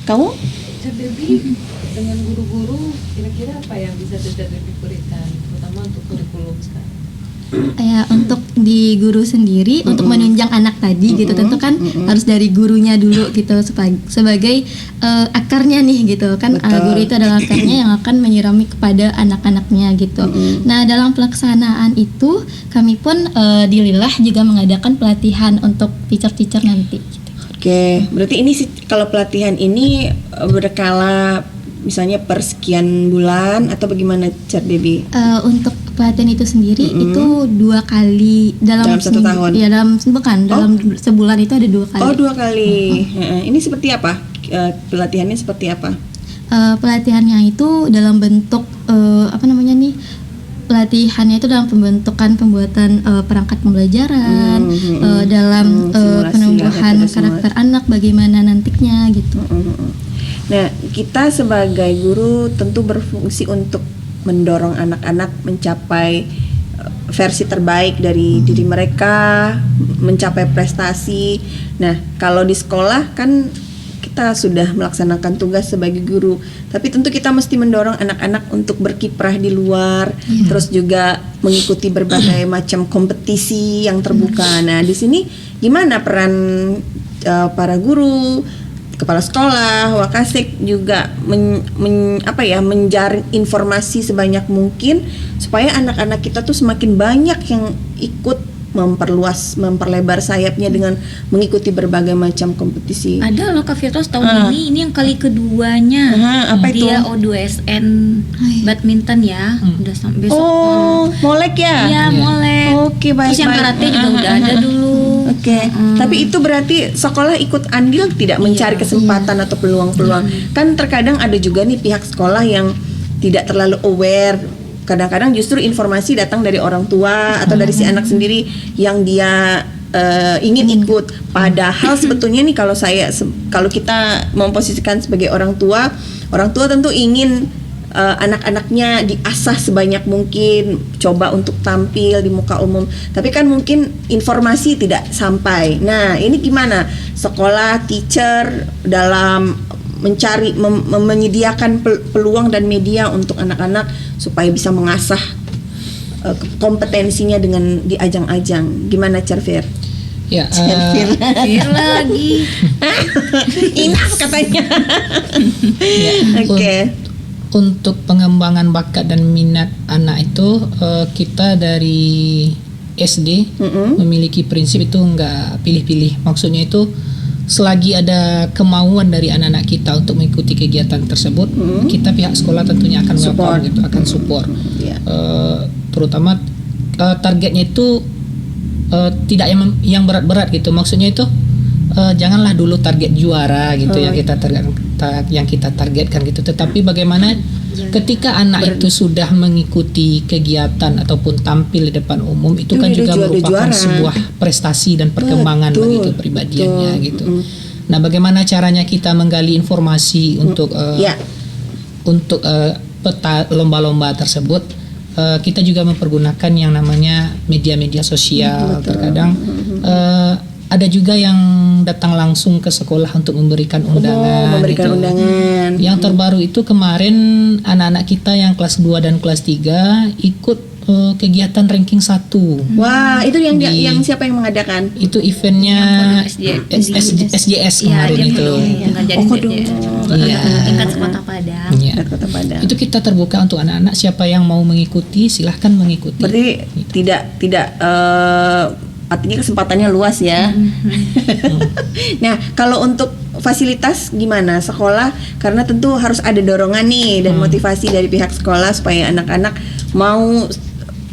Kamu? Cak Debbie dengan guru-guru kira-kira apa yang bisa Cak Debbie berikan terutama untuk kurikulum sekarang? Ya untuk di guru sendiri untuk menunjang anak tadi gitu tentu kan harus dari gurunya dulu gitu sebagai akarnya nih gitu kan. Guru itu adalah akarnya yang akan menyirami kepada anak-anaknya gitu. Nah dalam pelaksanaan itu kami pun di Lilah juga mengadakan pelatihan untuk teacher-teacher nanti gitu. Oke, berarti ini sih kalau pelatihan ini berkala misalnya per sekian bulan atau bagaimana, Cer Debbie? Untuk pelatihan itu sendiri itu 2 kali Dalam satu tahun? Ya dalam sebulan itu ada 2 kali. Oh, 2 kali. Ini seperti apa? Pelatihannya seperti apa? Pelatihannya itu dalam bentuk pelatihannya itu dalam pembuatan perangkat pembelajaran, dalam simulasi, penumbuhan ada karakter anak bagaimana nantinya gitu. Nah, kita sebagai guru tentu berfungsi untuk mendorong anak-anak mencapai versi terbaik dari diri mereka, mencapai prestasi. Nah, kalau di sekolah kan kita sudah melaksanakan tugas sebagai guru, tapi tentu kita mesti mendorong anak-anak untuk berkiprah di luar, terus juga mengikuti berbagai macam kompetisi yang terbuka. Nah, di sini gimana peran para guru, kepala sekolah, Wakasek juga menjaring informasi sebanyak mungkin supaya anak-anak kita tuh semakin banyak yang ikut memperlebar sayapnya dengan mengikuti berbagai macam kompetisi. Ada loh Kak Firdaus tahun ini yang kali keduanya. Apa itu? Dia O2SN badminton ya. Udah sampai besok. Oh, molek ya? Iya, molek. Oke, baik. Terus yang karate juga udah ada dulu. Oke. Tapi itu berarti sekolah ikut andil tidak mencari kesempatan atau peluang-peluang. Kan terkadang ada juga nih pihak sekolah yang tidak terlalu aware. Kadang-kadang justru informasi datang dari orang tua atau dari si anak sendiri yang dia ingin ikut. Padahal sebetulnya nih kalau kita memposisikan sebagai orang tua tentu ingin anak-anaknya diasah sebanyak mungkin, coba untuk tampil di muka umum. Tapi kan mungkin informasi tidak sampai. Nah, ini gimana sekolah, teacher dalam mencari menyediakan peluang dan media untuk anak-anak supaya bisa mengasah kompetensinya dengan di ajang-ajang. Gimana Cerfir? Ya, Cerfir lagi. Enough katanya. Oke. Untuk pengembangan bakat dan minat anak itu kita dari SD memiliki prinsip itu nggak pilih-pilih. Maksudnya itu selagi ada kemauan dari anak-anak kita untuk mengikuti kegiatan tersebut, kita pihak sekolah tentunya akan welcome gitu, akan support. Terutama targetnya itu tidak yang berat-berat gitu. Maksudnya itu janganlah dulu target juara gitu yang kita targetkan gitu. Tetapi bagaimana ketika anak itu sudah mengikuti kegiatan ataupun tampil di depan umum, itu kan juga merupakan sebuah prestasi dan perkembangan bagi kepribadiannya gitu. Nah, bagaimana caranya kita menggali informasi untuk peta lomba-lomba tersebut? Kita juga mempergunakan yang namanya media-media sosial. Terkadang ada juga yang datang langsung ke sekolah untuk memberikan undangan. Undangan. Yang terbaru itu kemarin anak-anak kita yang kelas 2 dan kelas 3 ikut kegiatan ranking 1. Wah, itu yang siapa yang mengadakan? Itu eventnya SJS kemarin itu. Tingkat Kota Padang. Kota Padang. Itu kita terbuka untuk anak-anak, siapa yang mau mengikuti silahkan mengikuti. Berarti tidak artinya kesempatannya luas ya. Nah, kalau untuk fasilitas gimana sekolah? Karena tentu harus ada dorongan nih dan motivasi dari pihak sekolah supaya anak-anak mau,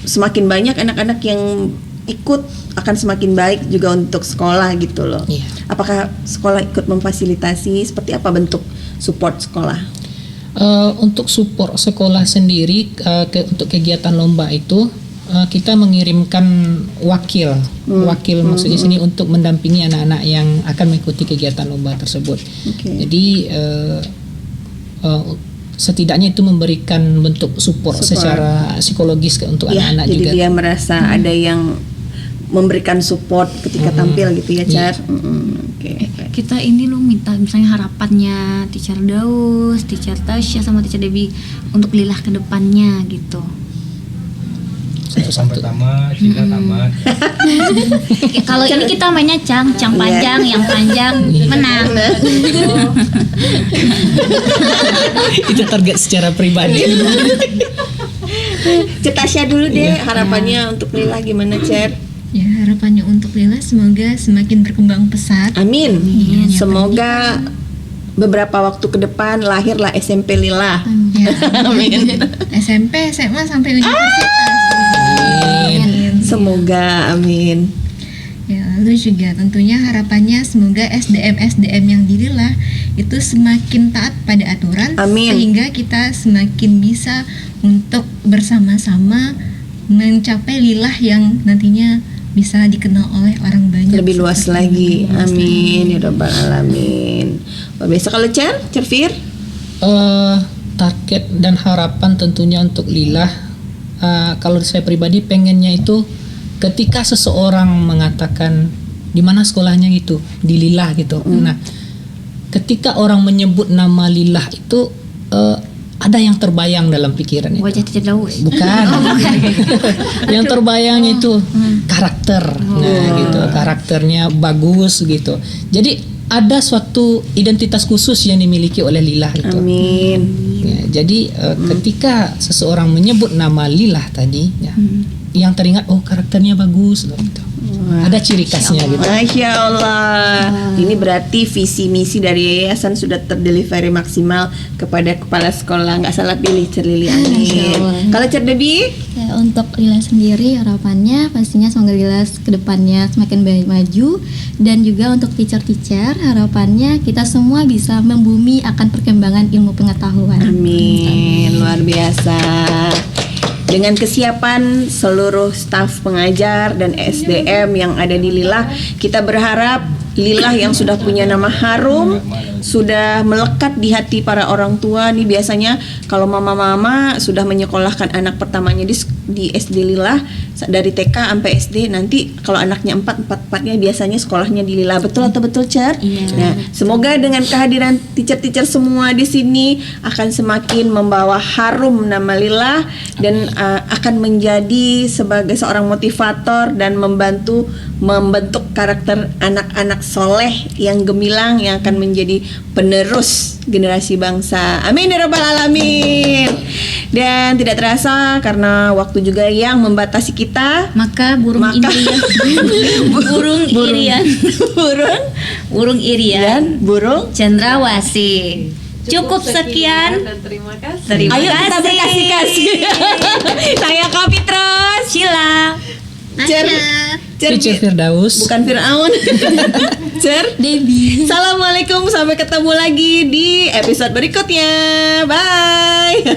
semakin banyak anak-anak yang ikut akan semakin baik juga untuk sekolah gitu loh. Apakah sekolah ikut memfasilitasi? Seperti apa bentuk support sekolah? Untuk support sekolah sendiri untuk kegiatan lomba itu kita mengirimkan wakil maksudnya sini untuk mendampingi anak-anak yang akan mengikuti kegiatan lomba tersebut. Jadi setidaknya itu memberikan bentuk support secara psikologis untuk anak-anak juga. Jadi dia merasa ada yang memberikan support ketika tampil gitu ya, Car. Kita ini loh minta misalnya harapannya Teacher Daus, Teacher Tasya sama Teacher Debbie untuk Lilah ke depannya gitu. Sampai tamat, tidak tamat. Kalau ini kita mainnya cang panjang, yang panjang menang. Itu target secara pribadi. Tasya dulu deh, harapannya untuk Lila gimana, Cer? Ya, harapannya untuk Lila semoga semakin berkembang pesat. Amin. Semoga beberapa waktu ke depan lahirlah SMP Lila. Amin. SMP, SMA sampai universitas. Semoga, amin. Ya, lalu juga tentunya harapannya semoga SDM yang di Lila itu semakin taat pada aturan, sehingga kita semakin bisa untuk bersama-sama mencapai Lila yang nantinya bisa dikenal oleh orang banyak. Lebih luas lagi. Amin ya rabbal alamin. Biasa kalau Cerfir? Target dan harapan tentunya untuk Lila, kalau saya pribadi pengennya itu ketika seseorang mengatakan di mana sekolahnya gitu, di Lila gitu. Nah, ketika orang menyebut nama Lila itu ada yang terbayang dalam pikiran itu. Wajah Teacher Daus. Bukan. Yang terbayang itu karakter. Nah, gitu. Karakternya bagus gitu. Jadi ada suatu identitas khusus yang dimiliki oleh Lilah itu. Amin. Ya, jadi ketika seseorang menyebut nama Lilah tadi, ya, yang teringat karakternya bagus loh itu. Ada ciri khasnya gitu. Masya Allah. Ini berarti visi misi dari yayasan sudah terdelivery maksimal kepada kepala sekolah. Nggak salah pilih Cer Lili. Amin. Kalau Cer Debi? Ya, untuk Lila sendiri harapannya pastinya semoga Lila kedepannya semakin baik maju, dan juga untuk teacher-teacher harapannya kita semua bisa membumi akan perkembangan ilmu pengetahuan. Amin. Luar biasa. Dengan kesiapan seluruh staf pengajar dan SDM yang ada di Lilah, kita berharap Lilah yang sudah punya nama harum, sudah melekat di hati para orang tua. Nih biasanya kalau mama-mama sudah menyekolahkan anak pertamanya di SD Lilah, dari TK sampai SD, nanti kalau anaknya empatnya biasanya sekolahnya di Lilah. Betul atau betul, Cer? Iya. Nah, semoga dengan kehadiran teacher-teacher semua di sini akan semakin membawa harum nama Lilah dan akan menjadi sebagai seorang motivator dan membantu membentuk karakter anak-anak soleh yang gemilang yang akan menjadi penerus generasi bangsa. Amin ya rabbal alamin. Dan tidak terasa karena waktu juga yang membatasi kita, Maka burung irian burung cendrawasih. Cukup sekian. dan terima kasih. Terima Ayo kita kasih. berkasih-kasih. Saya kopi terus. Sila. Cer, Teacher Firdaus. bukan Fir'aun. Cer, Debbie. Assalamualaikum, sampai ketemu lagi di episode berikutnya. Bye.